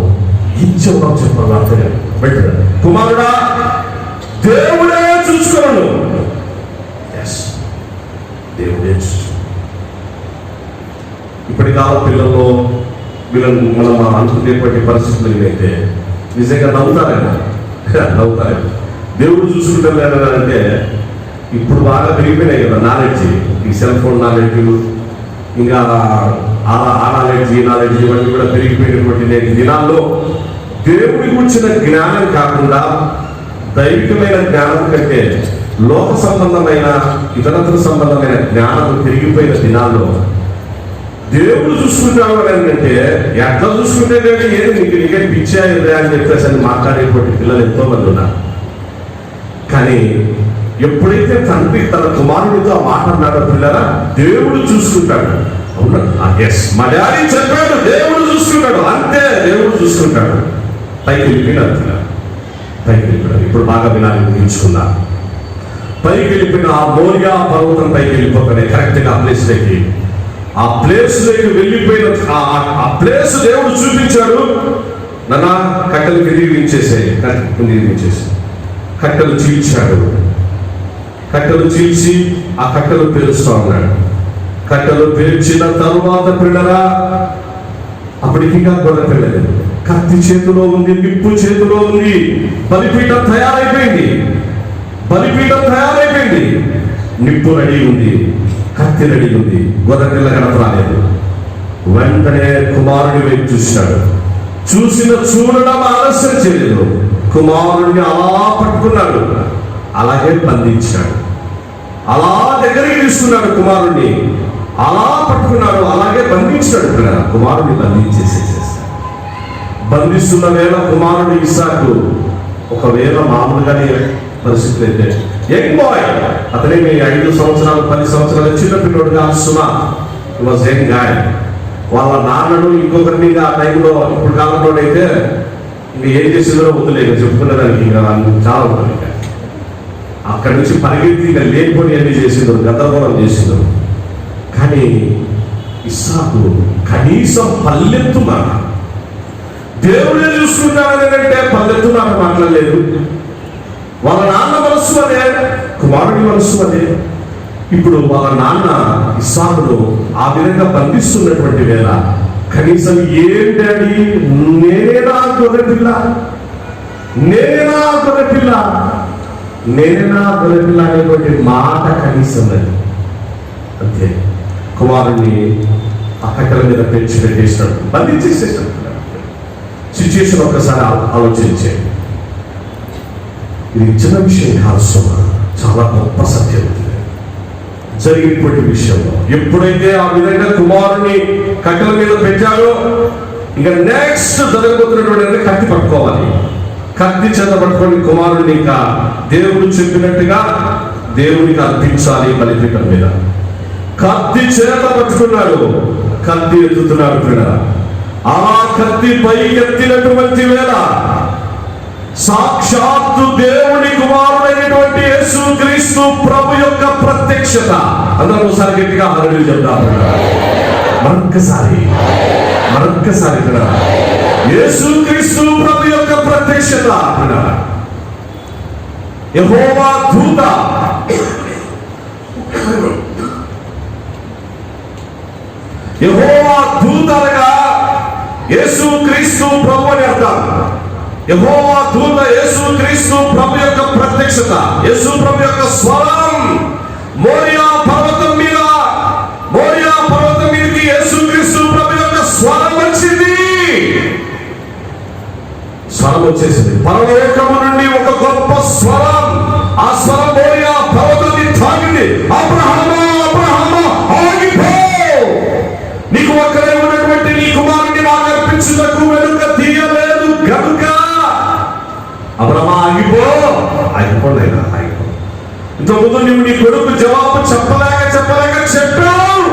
ఏం చెప్పాలి? కుమారుడా, దేవుడే చూసుకోను. దేవుడే చూసుకో. ఇప్పటి కాల పిల్లల్లో వీళ్ళని మనం అనుకునేటువంటి పరిస్థితులు అయితే నిజంగా నవ్వుతారేమో. దేవుడు చూసుకుంటారు అంటే ఇప్పుడు బాగా పెరిగిపోయినాయి కదా నాలెడ్జ్, ఈ సెల్ ఫోన్ నాలెడ్జ్, ఇంకా ఆ నాలెడ్జ్, ఈ నాలెడ్జ్, ఇవన్నీ కూడా పెరిగిపోయినటువంటి నేటి దినాల్లో దేవుడి గురించిన జ్ఞానం కాకుండా దైవికమైన జ్ఞానం కంటే లోక సంబంధమైన, ఇతరత్ర సంబంధమైన జ్ఞానం పెరిగిపోయిన దినాల్లో దేవుడు చూసుకుంటాడు అని అంటే ఎట్లా చూసుకుంటే ఏది నీకే పిచ్చా అని చెప్పేసి అని మాట్లాడేటువంటి పిల్లలు ఎంతో మంది ఉన్నారు. కానీ ఎప్పుడైతే తండ్రి తన కుమారుడితో ఆ మాట అన్నాడో పిల్లరా, దేవుడు చూసుకుంటాడు. అవునా? ఎస్, మా డాడీ చెప్పాడు దేవుడు చూసుకుంటాడు, అంతే, దేవుడు చూసుకుంటాడు. పైకి వెళ్ళిపోయినారు పిల్లలు, పైకి వెళ్ళిపోయారు. ఇప్పుడు బాగా వినాలి, ముగించుకున్నా. పైకి వెళ్ళిపోయిన ఆ మోరియా పర్వతం పైకి వెళ్ళిపోతానే కరెక్ట్ గా ఆ ప్లేస్ లోకి వెళ్ళిపోయిన ఆ ప్లేస్ దేవుడు చూపించాడు. నాన్న కట్టెలు కిందించేసే, కట్టెలు చీల్చాడు. కట్టెలు చీల్చి ఆ కట్టెలు పేరుస్తా ఉన్నాడు. కట్టెలు పేర్చిన తరువాత పిల్లరా, అప్పటికి ఇంకా గొర్రె పిల్లలేదు. కత్తి చేతిలో ఉంది, నిప్పు చేతిలో ఉంది, బలిపీఠం తయారైపోయింది. నిప్పు రెడీ ఉంది, కత్తి రెడీ ఉంది, గొర్రె పిల్ల కనపరాలేదు. వెంటనే కుమారుడి వైపు చూశాడు. చూడడం ఆలస్యం చేయలేదు. కుమారుడిని అలా పట్టుకున్నాడు, అలాగే బంధించాడు. అలా దగ్గరికి తీసుకున్నాడు కుమారుడిని, అలా పట్టుకున్నాడు, అలాగే బంధించాడు. కుమారుడిని బంధించేసేసాడు. బంధిస్తున్న వేళ కుమారుడు ఇస్సాకు ఒకవేళ మామూలుగానే పరిస్థితులు అయితే యంగ్ బాయ్, అతనే 5 సంవత్సరాలు 10 సంవత్సరాలు చిన్న పిల్లోడుగా సుమా వాజ్ యంగ్ గాయ్. వాళ్ళ నాన్నను ఇంకొకరిని ఆ టైంలో ఇప్పుడు కాలంలోనైతే ఇంకా ఏం చేసిందో వద్దులేదు చెప్పుకునే దానికి ఇంకా చాలా ఉంటుంది. ఇంకా అక్కడి నుంచి పరిగెత్తి ఇంకా లేకపోయి అన్ని చేసిండ్రు, గందరగోళం చేసిండ్రు. కానీ ఇస్సాకు కనీసం పల్లెత్తు మాట, దేవుడే చూసుకుంటాడని అంటే పల్లెత్తు మాట మాట్లాడలేదు. వాళ్ళ నాన్న మనస్సు అదే, కుమారుడి మనస్సు అదే. ఇప్పుడు వాళ్ళ నాన్న ఇస్సాకును ఆ విధంగా బంధిస్తున్నటువంటి వేళ కనీసం ఏం డాడీ నేనేనా గొర్రెపిల్ల, నేనేనా గొర్రెపిల్ల, నేనేనా గొర్రెపిల్ల అనేటువంటి మాట కనీసం లేదు. అంతే, కుమారుణ్ణి ఆ కట్టెల మీద పెంచి పెట్టేసినాడు, బంధించేసేసాడు. సిచ్యుయేషన్ ఒక్కసారి ఆలోచించే, ఇది చిన్న విషయం కాదు సుమా, చాలా గొప్ప సత్యం జరిగినటువంటి విషయంలో. ఎప్పుడైతే ఆ విధంగా కుమారుని కట్టెల మీద పెట్టాడో ఇంకా నెక్స్ట్ జరగబోతున్నటువంటి కత్తి పట్టుకోవాలి. కత్తి చేత పట్టుకొని కుమారుడిని ఇంకా దేవుడు చెప్పినట్టుగా దేవునికి అర్పించాలి. బలిపీఠం మీద కత్తి చేత పట్టుకున్నాడు, కత్తి ఎత్తుతున్నాడు కూడా. ఆ కత్తి పై ఎత్తినటువంటి వేళ సాక్షాత్తు దేవుని కుమారుడైనటువంటి యేసుక్రీస్తు ప్రభు యొక్క ప్రత్యక్షత. అందరూ ఒకసారి గట్టిగా హల్లెలూయా చెప్తారు. మరొక్కసారి ఇక్కడ యేసుక్రీస్తు ప్రభు యొక్క ప్రత్యక్షత. యెహోవా దూత అనగా యేసుక్రీస్తు ప్రభు అని అర్థం. యెహోవా దూత యేసుక్రీస్తు ప్రభు యొక్క ప్రత్యక్షత, యేసు ప్రభు యొక్క స్వరం మోరియా పర్వతం మీదకి యేసుక్రీస్తు ప్రభు యొక్క స్వరం వచ్చింది. స్వరం వచ్చేసింది పరలోకము నుండి ఒక గొప్ప స్వరం. ఆ స్వరం మోరియా పర్వతాన్ని తాకింది. అబ్రహామా, అబ్రహామా, ఆగిపో, నీకు ఒక్కడే ఉన్నటువంటి నీ కుమారుని నాకు అర్పించుటకు వెనుక తీయలేదు గనుక. అబ్రహ్మ ఆగిపోలేదా? ఇంతకుముందు నువ్వు నీ కొడుకు జవాబు చెప్పలేక చెప్పావు,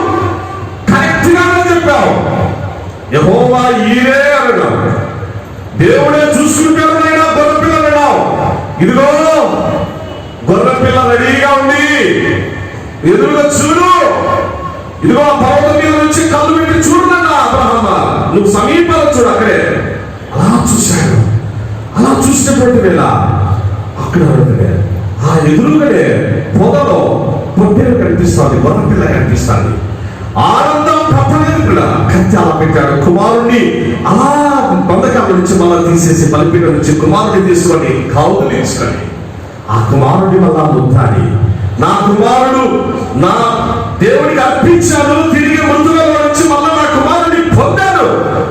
కరెక్ట్ గానే చెప్పావు. యెహోవా ఈరే అన్నావు, దేవుడే చూసుకుంటాడు. అయినా గొర్రెపిల్ల అన్నావు, ఇదిగో గొర్రెపిల్ల రెడీగా ఉంది, ఎదురుగా చూడు, ఇదిగో ఆ పర్వతం మీద నుంచి కళ్ళు పెట్టి చూడన్నా. అబ్రహ్మ నువ్వు సమీపంలో చూడు. అక్కడే అలా చూశాడు. అలా చూసినటువంటి వేళ అక్కడ ఆ ఎదురుగానే పొదలో పొట్టేలు కనిపిస్తుంది, గొర్రెపిల్ల కనిపిస్తుంది. ఆనందం పట్టలేదు కూడా. కత్తి అలా పెట్టాడు. కుమారుణ్ణి అలా బంధకాల నుంచి మళ్ళా తీసేసి బలిపీఠం నుంచి కుమారుడిని తీసుకొని కౌగిలించుకొని ఆ కుమారుడిని మళ్ళా ముద్దాడి, నా కుమారుడు నా దేవుడికి అర్పించాడు, తిరిగి ముందుగా వచ్చి మళ్ళా నా కుమారుడిని పొందాడు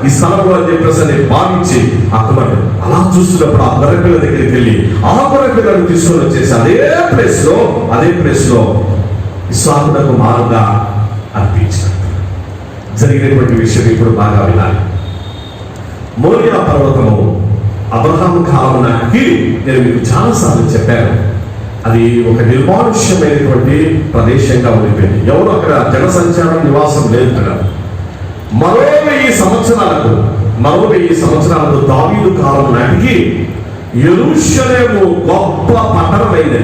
ఈ స్థలంలో అని చెప్పేసి భావించి ఆ కుమారుడు అలా చూస్తున్నప్పుడు ఆ గొర్రెపిల్ల దగ్గరికి వెళ్ళి ఆ గొర్రెపిల్లను తీసుకొని వచ్చేసి అదే ప్లేస్ లో ఇస్సాకునకు మారుగా అర్పించాడు. జరిగినటువంటి విషయం ఇప్పుడు బాగా వినాలి. మోరియా పర్వతము అబ్రహాము కాలం నాటికి నేను మీకు చాలాసార్లు చెప్పాను, అది ఒక నిర్మానుష్యమైనటువంటి ప్రదేశంగా ఉండిపోయింది. ఎవరు అక్కడ జనసంచారం నివాసం లేదు కదా. మరో 1000 సంవత్సరాలకు దావీదు కాలం నాటికి యెరూషలేము గొప్ప పట్టణమైంది.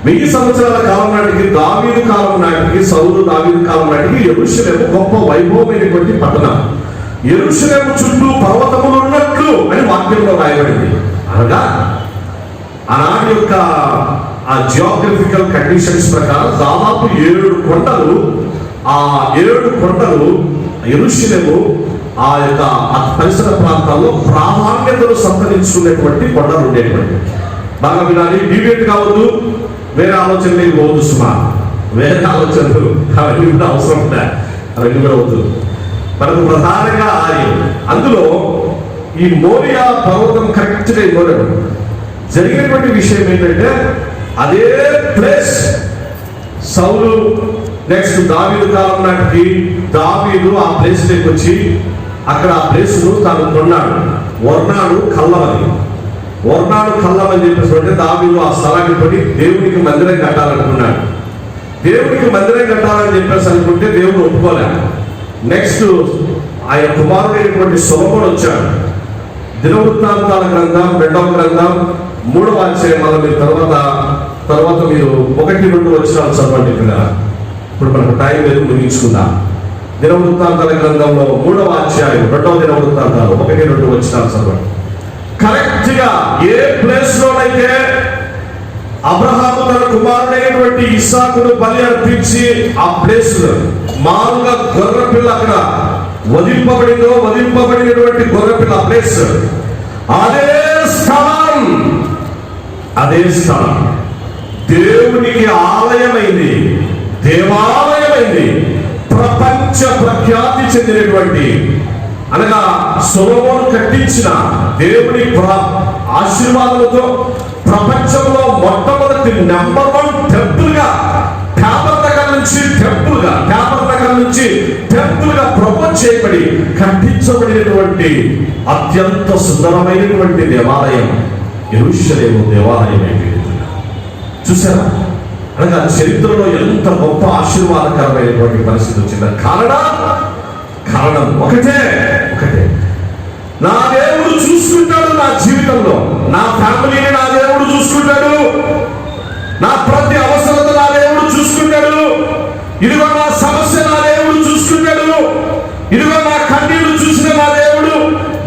1000 సంవత్సరాల కాలం నాటికి దావీదు కాలం నాటికి సౌలు దావీదు కాలం నాటికి యెరూషలేము గొప్ప వైభవమైనటువంటి పట్టణం. యెరూషలేము చుట్టూ పర్వతములు ఉన్నట్లు అని వాక్యంలో రాయబడింది. అనగా ఆనాటి యొక్క ఆ జియోగ్రఫికల్ కండిషన్స్ ప్రకారం దాదాపు 7 కొండలు, ఆ 7 కొండలు యెరూషలేము ఆ యొక్క పరిసర ప్రాంతాల్లో ప్రాధాన్యతలు సంతరించుకునేటువంటి కొండలు ఉండేటువంటి. బాగా వినాలి, డిబేట్ కావద్దు, వేరే ఆలోచనలు పోవద్దు సుమా. వేరే ఆలోచనలు అవన్నీ కూడా అవసరం ఉంటాయి, అవన్నీ కూడా వద్దు. మనకు ప్రధానంగా అందులో ఈ మోరియా పర్వతం కరెక్ట్గా ఇవ్వడం జరిగినటువంటి విషయం ఏంటంటే, అదే ప్లేస్ సౌలు నెక్స్ట్ దావీదు కాలం నాటికి దావీదు ఆ ప్లేస్ లోకి వచ్చి అక్కడ ఆ ప్లేస్ ను తాను కొన్నాడు. వర్ణాడు కల్లం అని చెప్పేసి దావీదు ఆ స్థలాన్ని కొని దేవునికి మందిరం కట్టాలనుకున్నాడు. దేవుడికి మందిరం కట్టాలని చెప్పేసి అనుకుంటే దేవుడు ఒప్పుకోలే. నెక్స్ట్ ఆయన కుమారుడైనటువంటి సొలొమోను వచ్చాడు. దినవృత్తాంతాల గ్రంథం 2వ గ్రంథం 3వ అధ్యాయం మీరు తర్వాత మీరు 1-2 వచనాలు చదవండి పిల్లల. ఇప్పుడు మనకు టైం లేదు, ముగించుకుందాం. దినవృత్తాంతాల గ్రంథంలో 3వ అధ్యాయం 2వ దినవృత్తాంతాలు 1-2 వచనాలు చదవండి. కరెక్ట్ గా ఏ ప్లేస్ లోనైతే అబ్రహాము తన కుమారుడైనటువంటి ఇస్సాకును బలి అర్పించి ఆ ప్లేస్ మామూలుగా గొర్రెపిల్ల అక్కడ వధింపబడినటువంటి గొర్రెపిల్ల ప్లేస్, అదే స్థలం దేవునికి ఆలయమైంది, దేవాలయమైంది. ప్రపంచ ప్రఖ్యాతి చెందినటువంటి అనగా సొలొమోను కట్టించిన దేవుని ఆశీర్వాదాలతో ప్రపంచంలో మొట్టమొదటి నెంబర్ 1 టెంపుల్గా ట్యాబర్నకల్ నుంచి టెంపుల్గా ప్రపోజ్ చేయబడి కట్టించబడినటువంటి అత్యంత సుందరమైనటువంటి దేవాలయం యెరూషలేము దేవాలయమే. చూసారా? అనగా చరిత్రలో ఎంత గొప్ప ఆశీర్వాదకరమైనటువంటి పరిస్థితి వచ్చింది. కారణం ఒకటే, నా దేవుడు చూసుకుంటాడు. నా జీవితంలో నా ఫ్యామిలీని నా దేవుడు చూసుకుంటాడు. నా ప్రతి అవసరత నా దేవుడు చూసుకుంటాడు. ఇదిగో నా సమస్య నా దేవుడు చూసుకుంటాడు. ఇదిగో నా కన్నీళ్లు చూసిన నా దేవుడు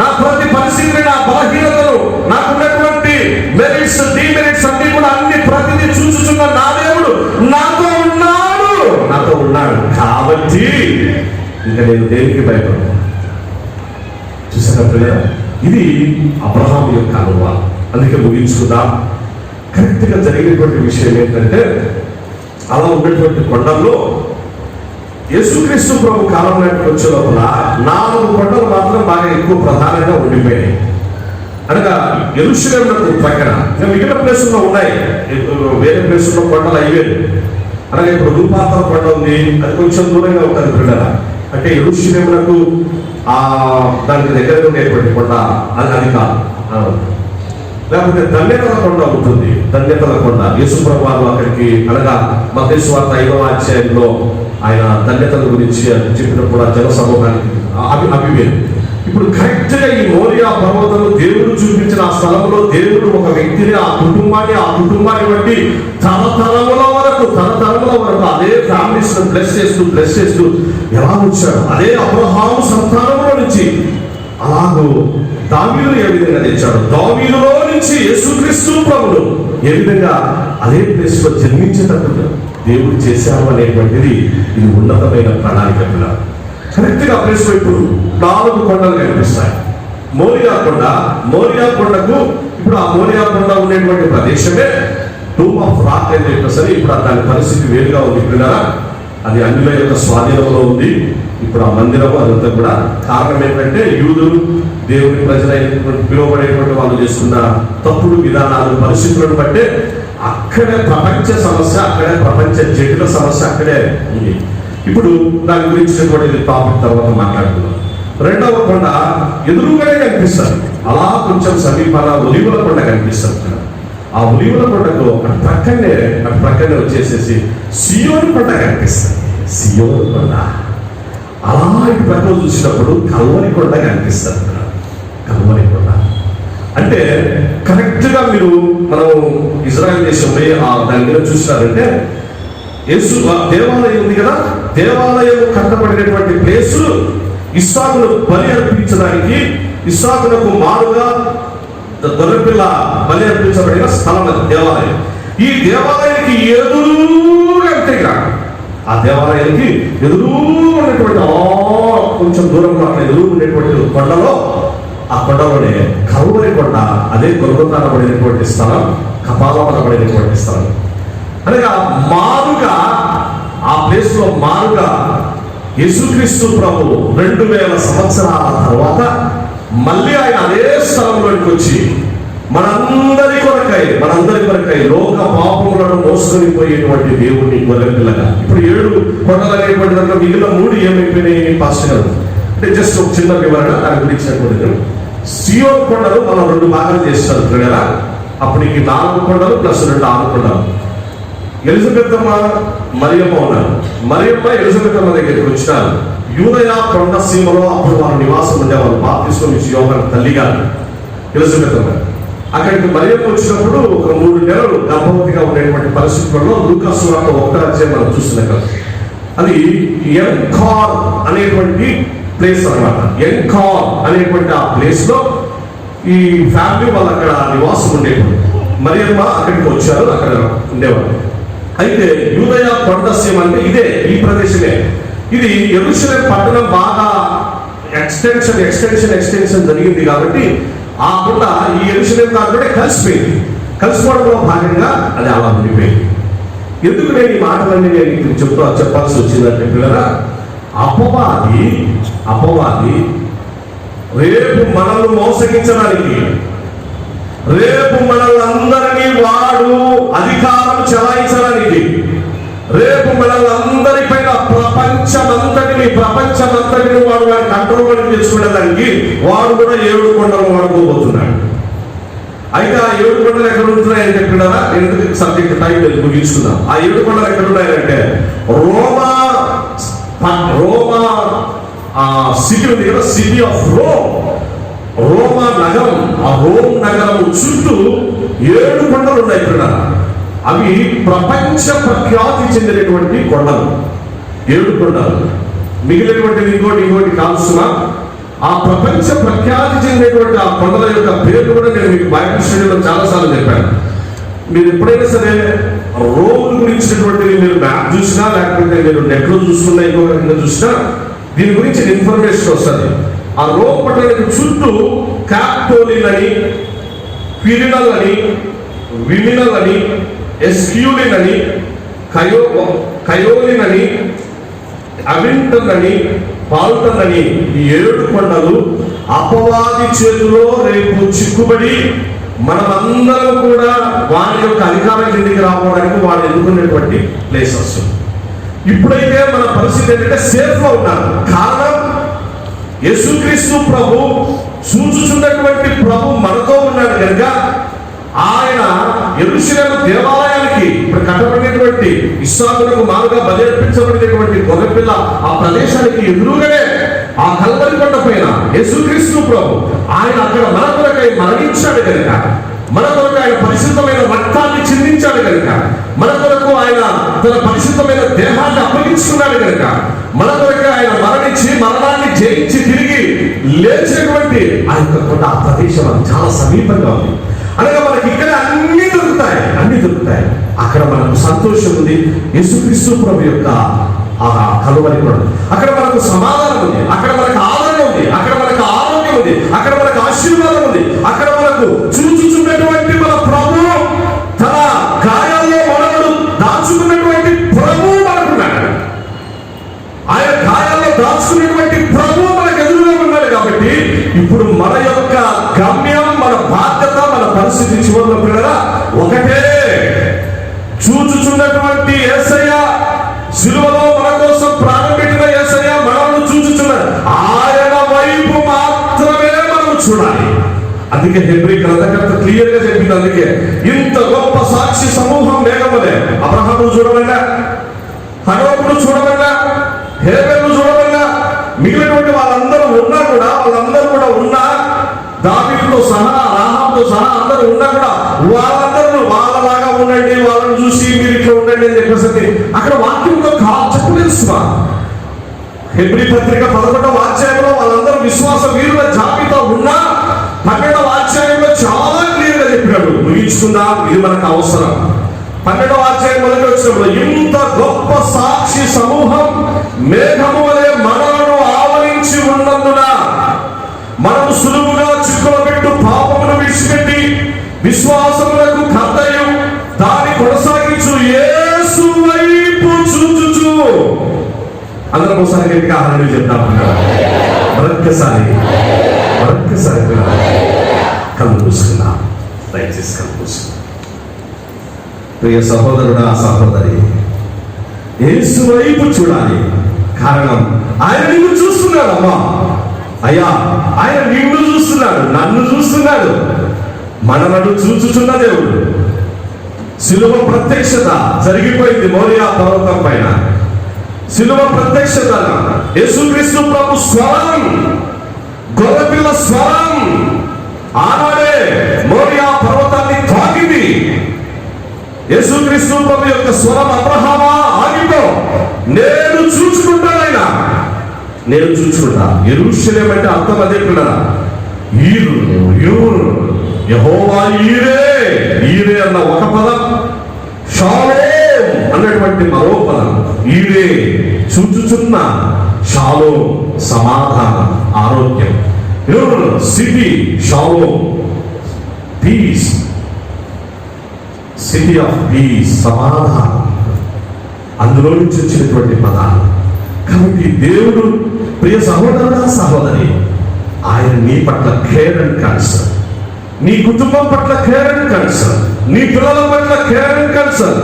నా ప్రతి పరిస్థితిని, నా బలహీనతలు, నాకున్నటువంటి మెరిట్స్ డిమెరిట్స్ అన్ని కూడా అన్ని ప్రతిదీ చూసుకున్న నా దేవుడు నాతో ఉన్నాడు. కాబట్టి ఇంకా నేను దేనికి భయపడను. చూసారా పిల్లల? ఇది అబ్రహాం యొక్క అనుభవం. అందుకే ముగించుకుందాం. కరెక్ట్ గా జరిగినటువంటి విషయం ఏంటంటే, అలా ఉన్నటువంటి కొండల్లో యేసుక్రీస్తు ప్రభు కాలం నాటికి వచ్చే లోపల 4 కొండలు మాత్రం బాగా ఎక్కువ ప్రధానంగా ఉండిపోయాయి. అనగా యెరూషలేమునకు ప్రక్కన మిగిలిన ప్లేసుల్లో ఉన్నాయి, వేరే ప్లేసుల్లో కొండలు అయ్యేది. అనగా ఇప్పుడు రూపాంతర కొండ ఉంది, అది కొంచెం దూరంగా ఉంటుంది పిల్లల. అంటే యెరూషలేమునకు దానికి దగ్గరగా ఉండేటువంటి కొండ అది కాదు. లేకపోతే ధన్యతల కొండ ఉంటుంది. ధన్యతల కొండ యేసు ప్రభువు అక్కడికి అనగా మత్తయి సువార్త 5వ అధ్యాయంలో ఆయన ధన్యతల గురించి చెప్పినప్పుడు ఆ జన సమూహానికి అవి వేరు. ఇప్పుడు కరెక్ట్ గా ఈ మోరియా పర్వతం దేవుడు చూపించిన ఆ స్థలంలో దేవుడు ఒక వ్యక్తిని, ఆ కుటుంబాన్ని బట్టి తరతరముల వరకు అదే ఫ్యామిలీస్ బ్లెస్ చేస్తూ ఎలా వచ్చాడు. అదే అబ్రహాము సంతానంలో నుంచి అలాగూ దావీదు ఏ విధంగా తెచ్చాడు, దావీదులో నుంచి యేసుక్రీస్తు ప్రభువు ఏ విధంగా అదే ప్లేస్ లో జన్మించేటట్టుగా దేవుడు చేశారు అనేటువంటిది ఇది ఉన్నతమైన ప్రణాళిక. కరెక్ట్ గా ప్లేస్ లో ఇప్పుడు 4 కొండలు కనిపిస్తాయి. మోరియా కొండకు ఇప్పుడు ఆ మోరియా కొండ ఉండేటువంటి ప్రదేశమే టూమ్ ఆఫ్ రాక్ అని చెప్పేసరి ఇప్పుడు దాని పరిస్థితి వేరుగా ఉంది. పిల్లరా, అది అన్యుల యొక్క స్వాధీనంలో ఉంది. ఇప్పుడు ఆ మందిరం అదంతా కూడా కారణం ఏంటంటే యూదులు దేవుని ప్రజలైనటువంటి పిలువబడేటువంటి వాళ్ళు చేస్తున్న తప్పుడు విధానాలు, పరిస్థితులను బట్టే అక్కడే ప్రపంచ సమస్య, అక్కడే ప్రపంచ జటిల సమస్య అక్కడే ఉంది. ఇప్పుడు దాని గురించినటువంటి టాపిక్ తర్వాత మాట్లాడుతున్నాం. 2వ కొండ ఎదురుగానే కనిపిస్తుంది. అలా కొంచెం సమీపాల ఒలివల కొండ కనిపిస్తుంది. ఆ ఒలివల కొండకు అటు ప్రక్కనే వచ్చేసేసి సియోను కొండ కనిపిస్తుంది. సియోను కొండ అలా ఇటు పక్కన చూసినప్పుడు కల్వరి కొండ కనిపిస్తుంది. కల్వరి కొండ అంటే కరెక్ట్ గా మనం ఇజ్రాయెల్ దేశంలో దాని మీద చూసినారంటే యేసు దేవాలయం ఉంది కదా, దేవాలయం కట్టబడినటువంటి ప్లేసు ఇస్సాకును బలి అర్పించడానికి, ఇస్సాకునకు మారుగా గొర్రెపిల్ల బలి అర్పించబడిన స్థలం అది దేవాలయం. ఈ దేవాలయానికి ఎదురుగా ఆ దేవాలయానికి ఎదురు ఉన్నటువంటి కొంచెం దూరంలో ఎదురు ఉండేటువంటి కొండలో, ఆ కొండలోనే కల్వరి కొండ, అదే గొల్గొతా అనబడినటువంటి స్థలం, కపాలం అనబడినటువంటి స్థలం. అనగా మారుగా ఆ ప్లేస్ లో మారుగా యేసుక్రీస్తు ప్రభు 2000 సంవత్సరాల తర్వాత మళ్ళీ ఆయన అదే స్థలంలోకి వచ్చి మనందరి కొరకై లోక పాపములను మోసుకొని పోయేటువంటి దేవుడిని గొర్రెపిల్లగా. ఇప్పుడు 7 కొండలు అనేటువంటి దాంట్లో మిగిలిన 3 ఏమైపోయినాయి పాస్టర్ గారు అంటే జస్ట్ ఒక చిన్న వివరణ దాని గురించి. సియోన్ కొండలు మనం 2 భాగాలు చేస్తారు కదా. అప్పుడు 4 కొండలు ప్లస్ 2 6 కొండలు. ఎలిజబెత్ అమ్మ మరియమ్మ ఉన్నారు. మరియమ్మ ఎలిజబెత్ అమ్మ దగ్గరికి వచ్చినారు. యూదయ కొండ సీమలో అప్పుడు వారు నివాసం ఉండేవారు. బాప్తిస్మం ఇచ్చి యోహాను తల్లి గారు ఎలిజబెత్ అమ్మ. అక్కడికి మరియమ్మ వచ్చినప్పుడు ఒక 3 నెలలు గర్భవతిగా ఉండేటువంటి పరిస్థితుల్లో లూకా సువార్త 1వ అధ్యాయం మనం చూస్తున్నాం కదా. అది ఎన్కార్ అనేటువంటి ప్లేస్ అన్నమాట. ఎన్కార్ అనేటువంటి ఆ ప్లేస్ లో ఈ ఫ్యామిలీ వాళ్ళు అక్కడ నివాసం ఉండేవారు. మరియమ్మ అక్కడికి వచ్చారు, అక్కడ ఉండేవారు. అయితే యూదయ కొండసీమ అంటే ఇదే, ఈ ప్రదేశమే. ఇది యెరూషలేం పట్టణం బాగా ఎక్స్టెన్షన్ జరిగింది కాబట్టి ఆ కొండ ఈ యెరూషలేం కాకుండా కలిసిపోయింది. కలిసిపోవడంలో భాగంగా అది అలా ఉండిపోయింది. ఎందుకు నేను ఈ మాటలన్నీ నేను చెప్పాల్సి వచ్చిందంటే పిల్లరా, అపవాది రేపు మనల్ని మోసగించడానికి, రేపు మనల్ని వాడు అధికారం చెలాయించడానికి, రేపు మనల్ని ప్రపంచమంతటిని వాడు కంట్రోల్ తెచ్చుకునేదానికి వాడు కూడా 7 కొండలు వాడుకోబోతున్నాడు. అయితే ఆ 7 కొండలు ఎక్కడ ఉంటున్నాయని చెప్పినారా? ఎందుకు సబ్జెక్ట్ టైం ముగించుకుందాం. ఆ 7 కొండలు ఎక్కడ ఉన్నాయంటే రోమా సిటీ ఉంది కదా, సిటీ ఆఫ్ రోమా నగరం. ఆ రోమ్ నగరం చుట్టూ 7 కొండలు ఉన్నాయి ఇక్కడ. అవి ప్రపంచ ప్రఖ్యాతి చెందినటువంటి కొండలు. 7 కొండలు. మిగిలినటువంటిది ఇంకోటి కాల్సిన ఆ ప్రపంచ ప్రఖ్యాతి చెందినటువంటి ఆ కొండల యొక్క పేర్లు కూడా నేను మీకు బైబిల్ స్టడీలో చాలాసార్లు చెప్పాను. మీరు ఎప్పుడైనా సరే రోమ్ గురించినటువంటిది మీరు మ్యాప్ చూసినా, లేకపోతే మీరు నెట్లో చూసుకున్నా, ఇంకో రకంగా చూసినా దీని గురించి ఇన్ఫర్మేషన్ వస్తుంది. ఆ రోమ్ పట్టణానికి చుట్టూ క్యాప్టోలిన్ అని, క్విరినల్ అని, విమినల్ అని, ఎస్క్యూలిన్ అని, కయోలిన్ అని, అవింటన్ అని, పాల్టన్ అని ఈ 7 కొండలు అపవాది చేతిలో రేపు చిక్కుబడి మనమందరం కూడా వారి యొక్క అధికారం కిందికి రావడానికి వాడు ఎన్నుకునేటువంటి ప్లేసెస్. ఇప్పుడైతే మన పరిస్థితి ఏంటంటే సేఫ్ లో ఉన్నారు. కారణం యేసుక్రీస్తు ప్రభు, చూచుచున్నటువంటి ప్రభు మనతో ఉన్నాడు కనుక ఆయన యెరూషలేము దేవాలయానికి ఇప్పుడు కట్టబడినటువంటి ఇస్సాకులకు మారుగా బలిర్పించబడినటువంటి గొర్రెపిల్ల ఆ ప్రదేశానికి ఎదురుగానే ఆ కల్వరి కొండ పైన యేసుక్రీస్తు ప్రభు ఆయన అక్కడ మన కొరకై మరణించాడు కనుక, మన కొరకు ఆయన పరిశుద్ధమైన రక్తాన్ని చిందించాడు కనుక, మన కొరకు ఆయన తన పరిశుద్ధమైన దేహాన్ని అప్పగించుకున్నాడు కనుక, మన కొరకు ఆయన మరణించి మరణాన్ని జయించి తిరిగి లేచినటువంటి ఆ యొక్క కొండ, ఆ ప్రదేశం చాలా సమీపంగా ఉంది. అనగా మనకి ఇక్కడ అన్ని దొరుకుతాయి. అక్కడ మనకు సంతోషం ఉంది. యేసుక్రీస్తు ప్రభు యొక్క ఆ కలువరి కొండ, అక్కడ మనకు సమాధానం ఉంది, అక్కడ మనకు ఆదరణ ఉంది, అక్కడ మనకు ఆరోగ్యం ఉంది, అక్కడ మనకు ఆశీర్వాదం ఉంది, అక్కడ మనకు చూచుచున్నటువంటి మన ప్రభు, తన గాయాల్లో మనను దాచుకున్నటువంటి ప్రభు మనకున్నాడు. ఆయన గాయాల్లో దాచుకున్నటువంటి ప్రభు మనకు ఎదురుగా ఉన్నాడు. కాబట్టి ఇప్పుడు మన యొక్క గమ్యం, మన బాధ్యత, మన పరిస్థితి చివరిలో పిల్లరా ఒకటే. చూచుచున్నటువంటి యేసయ్య, సిలువలో మన కోసం ప్రాణం పెట్టిన యేసయ్య మనల్ని చూచుచున్నాడు. ఆయన వైపు మాత్రమే మనం చూడాలి. అందుకే హెబ్రీ గ్రంథకర్త క్లియర్ గా చెప్పింది. అందుకే ఇంత గొప్ప సాక్షి సమూహం మేఘములే. అబ్రహామును చూడమన్నా, హనోకును చూడమన్నా, హేబెలును చూడమన్నా, మిగిలినటువంటి వాళ్ళందరూ ఉన్నా ఉన్నా దావీదుతో సహా, రాహాబుతో సహా అందరూ ఉన్నా కూడా వాళ్ళందరూ వాళ్ళలాగా ఉండండి, వాళ్ళని చూసి మీరు ఇట్లా ఉండండి అని చెప్పేసి అక్కడ వాక్యంలో చెప్పలేదు. హెబ్రీ పత్రిక 11వ అధ్యాయంలో వాళ్ళందరూ విశ్వాస వీరుల జాబితా ఉన్నా 12వ అధ్యాయంలో చాలా క్లియర్ గా చెప్పినాడు. ముగించుకుందాం, ఇది మనకు అవసరం. 12వ అధ్యాయం మొదటి వచ్చినప్పుడు ఇంత గొప్ప సాక్షి సమూహం మేఘము వలె మనలను ఆవరించి ఉన్నందున మనము సులువుగా చిక్కుల పెట్టు పాపమును విడిచిపెట్టి విశ్వాసములకు కర్తయు దాన్ని కొనసాగించు యేసు వైపు చూచుచు. అందరం ఒకసారి గట్టిగా హల్లెలూయా చెప్తాం. మరొక్కసారి కళ్ళు మూసుకుందాం. దయచేసి కళ్ళు మూసుకుందాం. ప్రియ సహోదరుడా, సహోదరి, యేసు వైపు చూడాలి. కారణం ఆయన నిన్ను చూస్తున్నాడు. అమ్మా, అయ్యా, ఆయన నిన్ను చూస్తున్నాడు, నన్ను చూస్తున్నాడు, మనలను చూచుచున్న దేవుడు. శిలువ ప్రత్యక్షత జరిగిపోయింది మోరియా పర్వతం పైన. శిలువ ప్రత్యక్షత, యేసుక్రీస్తు ప్రభు స్వరం, గొర్రెపిల్ల స్వరం ఆనాడే మోరియా పర్వతాన్ని తాకింది. యేసుక్రీస్తు ప్రభు యొక్క స్వరం, అబ్రహామా ఆగిపో, నేను చూసుకుంటానైనా, నేను చూసుకుంటా. యెరూషలేము అంటే అర్థం అదే పిల్లరా, యెహోవా ఈరే. ఈరే అన్న ఒక పదం, షాలోమ్ అన్నటువంటి మరో పదం. ఈరే చూచుచున్న, షాలోమ్ సమాధానం, ఆరోగ్యం. సిటీ షాలోమ్, పీస్, సిటీ ఆఫ్ పీస్, సమాధానం. అందులో నుంచి వచ్చినటువంటి పదాలు. కాబట్టి దేవుడు, ప్రియ సహోదరుడా సహోదరి, ఆయన నీ పట్ల కేర్ అండ్ కన్సర్న్, నీ కుటుంబం పట్ల కేర్ అండ్ కన్సర్న్, నీ పిల్లల పట్ల కేర్ అండ్ కన్సర్న్,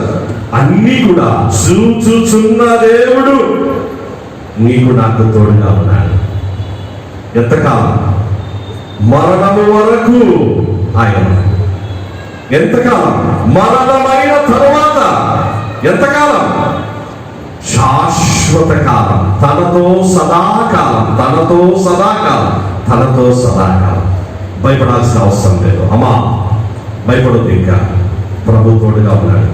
అన్నీ కూడా చూచుచున్న దేవుడు నీకు నాకు తోడుగా ఉన్నాడు. ఎంతకాలం? మరణము వరకు ఆయన. ఎంతకాలం? మరణమైన తరువాత. ఎంతకాలం? శాశ్వత కాలం. తనతో సదాకాలం, తనతో సదాకాలం, తనతో సదాకాలం. భయపడాల్సిన అవసరం లేదు. అమ్మా భయపడద్దు, ఇంకా ప్రభు తోడుగా ఉన్నాడు,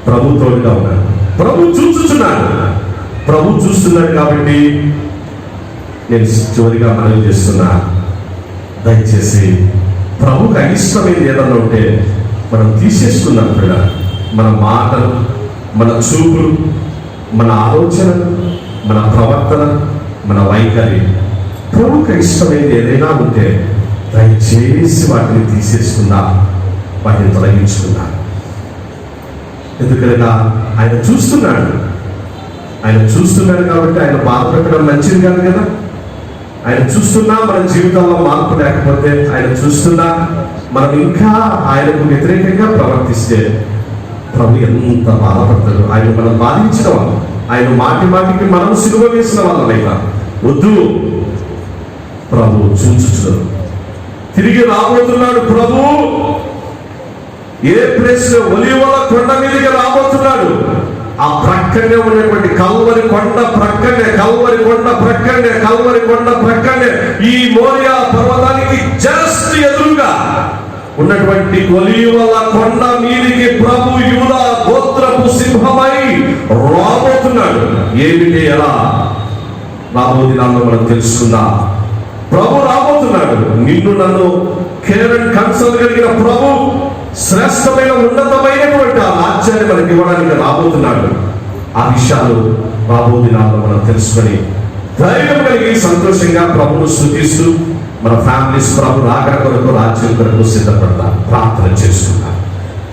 ప్రభు తోడుగా ఉన్నాడు, ప్రభు చూస్తున్నాడు. ప్రభు చూస్తున్నాడు కాబట్టి నేను చివరిగా మనవి చేస్తున్నా, దయచేసి ప్రభుకు అయిష్టమైనది ఏదన్నా ఉంటే మనం తీసేసుకున్నాం కూడా. మన మాటలు, మన చూపులు, మన ఆలోచన, మన ప్రవర్తన, మన వైఖరి, ప్రభుకు ఇష్టమైనది ఏదైనా ఉంటే దయచేసి వాటిని తీసేసుకున్నా, వాటిని తొలగించుకున్నా. ఎందుకనగా ఆయన చూస్తున్నాడు. ఆయన చూస్తున్నాడు కాబట్టి ఆయన బాధపెట్టడం మంచిది కాదు కదా. ఆయన చూస్తున్నా మన జీవితంలో మార్పు లేకపోతే, ఆయన చూస్తున్నా మనం ఇంకా ఆయనకు వ్యతిరేకంగా ప్రవర్తిస్తే ప్రభు ఎంత బాధపడతాడు. ఆయన మనం బాధించిన వాళ్ళు, ఆయన మాటి మాటికి మనం సిలువ వేసిన వాళ్ళమైనా వద్దు. ప్రభు చూచుచు తిరిగి రాబోతున్నాడు. ప్రభు ఏ ప్లేస్, ఒలీవల కొండ మీదకి రాబోతున్నాడు. ఆ ప్రక్కనే ఉన్నటువంటి కల్వరి కొండ ప్రక్కనే, కల్వరి కొండ ప్రక్కనే, కల్వరి కొండ ప్రక్కనే, ఈ మోరియా పర్వతానికి జస్ట్ ఎదురుగా ఉన్నటువంటి ఒలీవల కొండ మీదికి ప్రభు యూదా గోత్రపు సింహమై రాబోతున్నాడు. ఏమిటి, ఎలా రాబో దినాల్లో మనం తెలుసుకుందాం. ప్రభు రాబోతున్నాడు. నిన్ను నన్ను కేర్ అండ్ కన్సర్న్ కలిగిన ప్రభు శ్రేష్టమైన ఉన్నతమైనటువంటి ఆ రాజ్యాన్ని మనకి ఇవ్వడానికి రాబోతున్నాడు. ఆ విషయాలు రాబో దినాల్లో మనం తెలుసుకొని ధైర్యం కలిగి సంతోషంగా ప్రభువును స్తుతిస్తూ మన ఫ్యామిలీస్ ప్రభు రాకడ కొరకు, రాజ్యం కొరకు సిద్ధపడతాం. ప్రార్థన చేసుకుంటాం.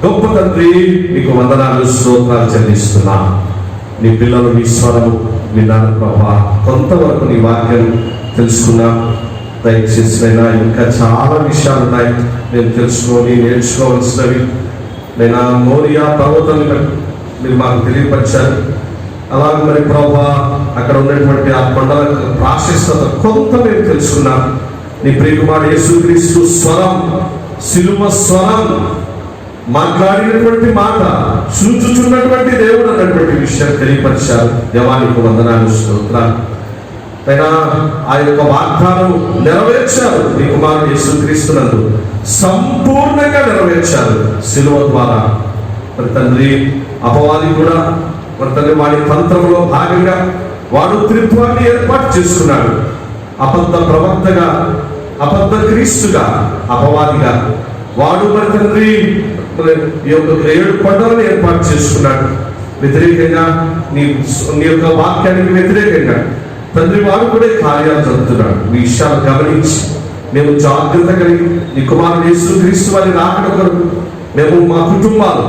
గొప్ప తండ్రి, మీకు వందనాలు, స్తోత్రాలు చెల్లిస్తున్నా. నీ పిల్లలు నీ స్వరము విన్నాను ప్రభా. కొంతవరకు నీ వాక్యం తెలుసుకున్నా. దయచేసినైనా ఇంకా చాలా విషయాలు ఉన్నాయి నేను తెలుసుకొని నేర్చుకోవాల్సినవి. నేను మోరియా పర్వతం మీరు మాకు తెలియపరిచారు. అలాగే మరి ప్రభా అక్కడ ఉన్నటువంటి ఆ కొండల ప్రాశస్తత కొంత మేము తెలుసుకున్నాం. నీ ప్రియకుమారుడు యేసుక్రీస్తు స్వరం, సిలువ స్వరం, మాట్లాడినటువంటి మాట, చూచుచున్నటువంటి దేవుడు అన్నటువంటి విషయం తెలియపరిచారు. దేవానికి వందనాలు, స్తోత్రాలు. అయినా ఆ యొక్క వాగ్దానం నెరవేర్చారు. నీ కుమారుడు యేసుక్రీస్తునందు సంపూర్ణంగా నెరవేర్చారు సిలువ ద్వారా. మరి తండ్రి, అపవాది కూడా మరి తండ్రి వాడి తంత్రంలో భాగంగా వాడు త్రిత్వాన్ని ఏర్పాటు చేసుకున్నాడు. అబద్ధ ప్రవక్తగా, అబద్ధ క్రీస్తుగా, అపవాదిగా వాడు మరి తండ్రి 7 కొండలను ఏర్పాటు చేసుకున్నాడు. వ్యతిరేకంగా నీ యొక్క వాక్యానికి వ్యతిరేకంగా తండ్రి వాడు కూడా కార్యాలు జరుగుతున్నాడు. ఈ విషయాలు గమనించి మేము జాగ్రత్త కలిగి నీ కుమారుడు యేసుక్రీస్తు వారి రాకడ కొరకు మేము మా కుటుంబాలు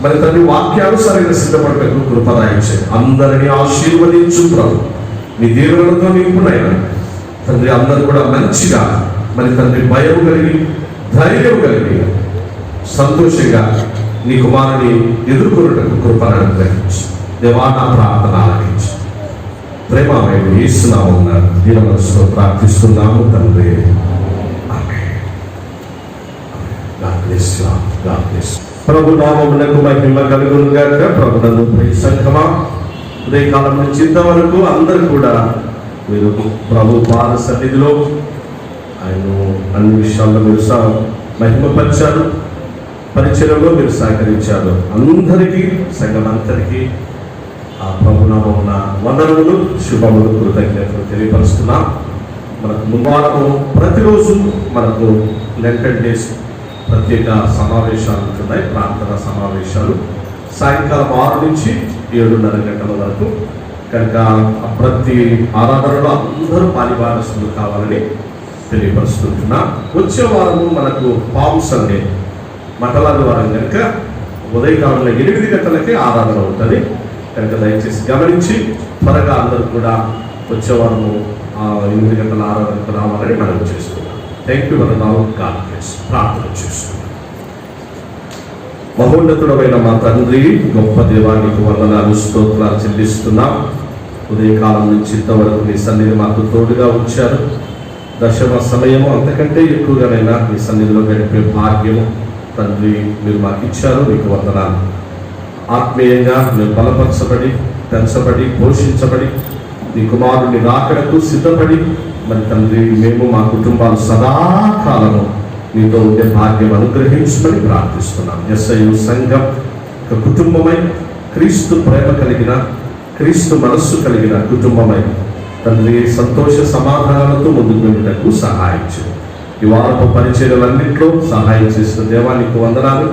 మరి తండ్రి వాక్యానుసారంగా సిద్ధపడటకు కృప దయచేయండి. అందరినీ ఆశీర్వదించు ప్రభు. నీ దీవెనలతో నింపునైనా తండ్రి అందరూ కూడా మంచిగా మరి తండ్రి భయం కలిగి, ధైర్యం కలిగి, సంతోషంగా నీ కుమారుని ఎదుర్కొన్నటకు కృపను అనుగ్రహించు. దేవా, నా ప్రార్థన ఆలకించు. ప్రేమమైన యేసునామమున దీన మనసుతో ప్రార్థిస్తున్నాము తండ్రి. ఆమేన్. God bless you. God bless you. ప్రభు నామమునకు మహిమ కలుగును గాక. ప్రభునందు ప్రియ సంఘమా, ఉదయకాలం నుంచి ఇంతవరకు అందరూ కూడా మీరు ప్రభు పాద సన్నిధిలో ఆయన అన్ని విషయాల్లో మీరు మహిమపరిచారు, పరిచయంలో మీరు సహకరించారు. అందరికీ, సంఘమంతరికీ ఆ ప్రభునామమున వందనములు, శుభములు, కృతజ్ఞతలు తెలియపరుస్తున్నాం. మనకు ముందు ప్రతిరోజు మనకు లెంటన్ డేస్ ప్రత్యేక సమావేశాలు ఉంటున్నాయి, ప్రార్థన సమావేశాలు సాయంకాలం 6 నుంచి 7:30 గంటల వరకు. కనుక ప్రతి ఆరాధనలో అందరూ పాలిభాగస్తులు కావాలని తెలియపరుస్తుంటున్నా. వచ్చే వారము మనకు పామ్ సండే మటలాది వారం కనుక ఉదయకాలంలో 8 గంటలకే ఆరాధన ఉంటుంది. కనుక దయచేసి గమనించి త్వరగా అందరూ కూడా వచ్చేవారము 8 గంటల ఆరాధనకు రావాలని మనం చేస్తున్నాం. థ్యాంక్ యూ వరదాలు. God bless. ప్రార్థన చేస్తున్నాం. మహోన్నతుడమైన మా తండ్రి, గొప్ప దేవానికి వందనాలు, స్తోత్రాలు చెల్లిస్తున్నాం. ఉదయకాలం నుంచి ఇంతవరకు నీ సన్నిధి మాకు తోడుగా ఉంచారు. దశమ సమయము అంతకంటే ఎక్కువగానైనా నీ సన్నిధిలో గడిపే భాగ్యము తండ్రి మీరు మాకు ఇచ్చారు. నీకు వందనాలు. ఆత్మీయంగా మేము బలపరచబడి, పెంచబడి, పోషించబడి నీ కుమారుని రాకడకు సిద్ధపడి మరి తండ్రి మేము మా కుటుంబాలు సదాకాలము నీతో ఉండే భాగ్యం అనుగ్రహించమని ప్రార్థిస్తున్నాం. ఎస్ఐయు సంఘం ఒక కుటుంబమై, క్రీస్తు ప్రేమ కలిగిన, క్రీస్తు మనస్సు కలిగిన కుటుంబమై తండ్రి సంతోష సమాధానాలతో ముందుకు వెళ్ళటకు సహాయించు. ఈ వారపు పరిచర్యలన్నింటిలో సహాయం చేసిన దేవానికి వందనాలు.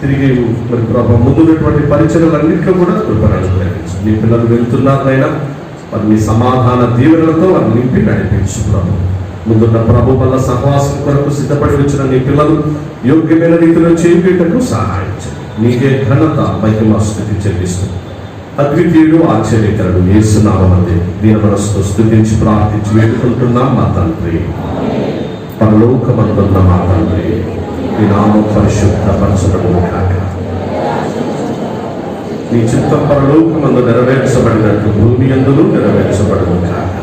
తిరిగి మరి ప్రభు ముందున్నటువంటి పరిచర్యలన్నింటిలో కూడా కృపను అనుగ్రహించు. నీ పిల్లలు వెళ్తున్నారైనా మరి నీ సమాధాన దీవెనలతో వారిని నింపి నడిపించు. ప్రభు ముందున్న ప్రభు వల్ల సహవాసం కొరకు సిద్ధపడి వచ్చిన నీ పిల్లలు యోగ్యమైన రీతిలో చేయుటకు సహాయించు. నీకే ఘనత, మహిమ, స్తుతి చెల్లిస్తూ అద్వితీయుడు, ఆశ్చర్యకరుడు యేసు నామమున దీన మనసుతో స్తుతించి ప్రార్థించి వేడుకుంటున్నాం మా తండ్రి. పరలోకమందున్న మా తండ్రి, నీ నామం పరిశుద్ధపరచబడును కాక. నీ చిత్తం పరలోకమందు నెరవేర్చబడినట్లు భూమి యందును నెరవేర్చబడును కాక.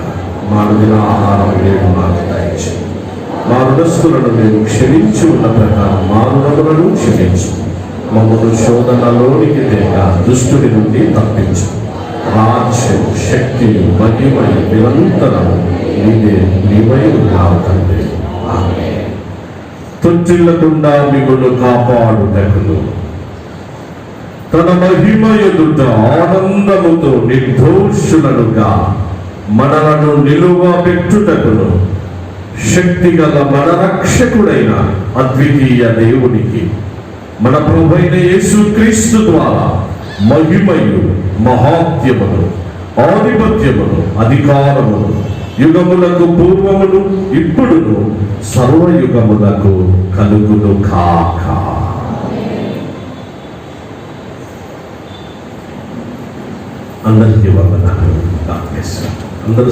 మా అనుదిన ఆహారం నేడు మాకు దయచేయి. మా రుణస్థులను మేము క్షమించి ఉన్న ప్రకారం మా రుణములను క్షమించు. మమ్మల్ని శోధనలోనికి తేక దుష్టుడి నుండి తప్పించు. రాజ్యం, శక్తి, మహిమ నిరంతరం నీవై ఉన్నావు తండ్రి. తొట్టిల్లకుండా మిమ్మల్ని కాపాడుటకును తన మహిమ ఎదుట ఆనందముతో నిర్దోషులనుగా మనలను నిలువ పెట్టుటకును శక్తిగల మన రక్షకుడైన అద్వితీయ దేవునికి మన ప్రభువైన యేసుక్రీస్తు ద్వారా మహిమయు, మహాత్యమును, ఆధిపత్యమును, అధికారమును యుగములకు పూర్వమును ఇప్పుడును సర్వయుగములకు కలుగును కాక. అందరికీ వందనాలు. అందరూ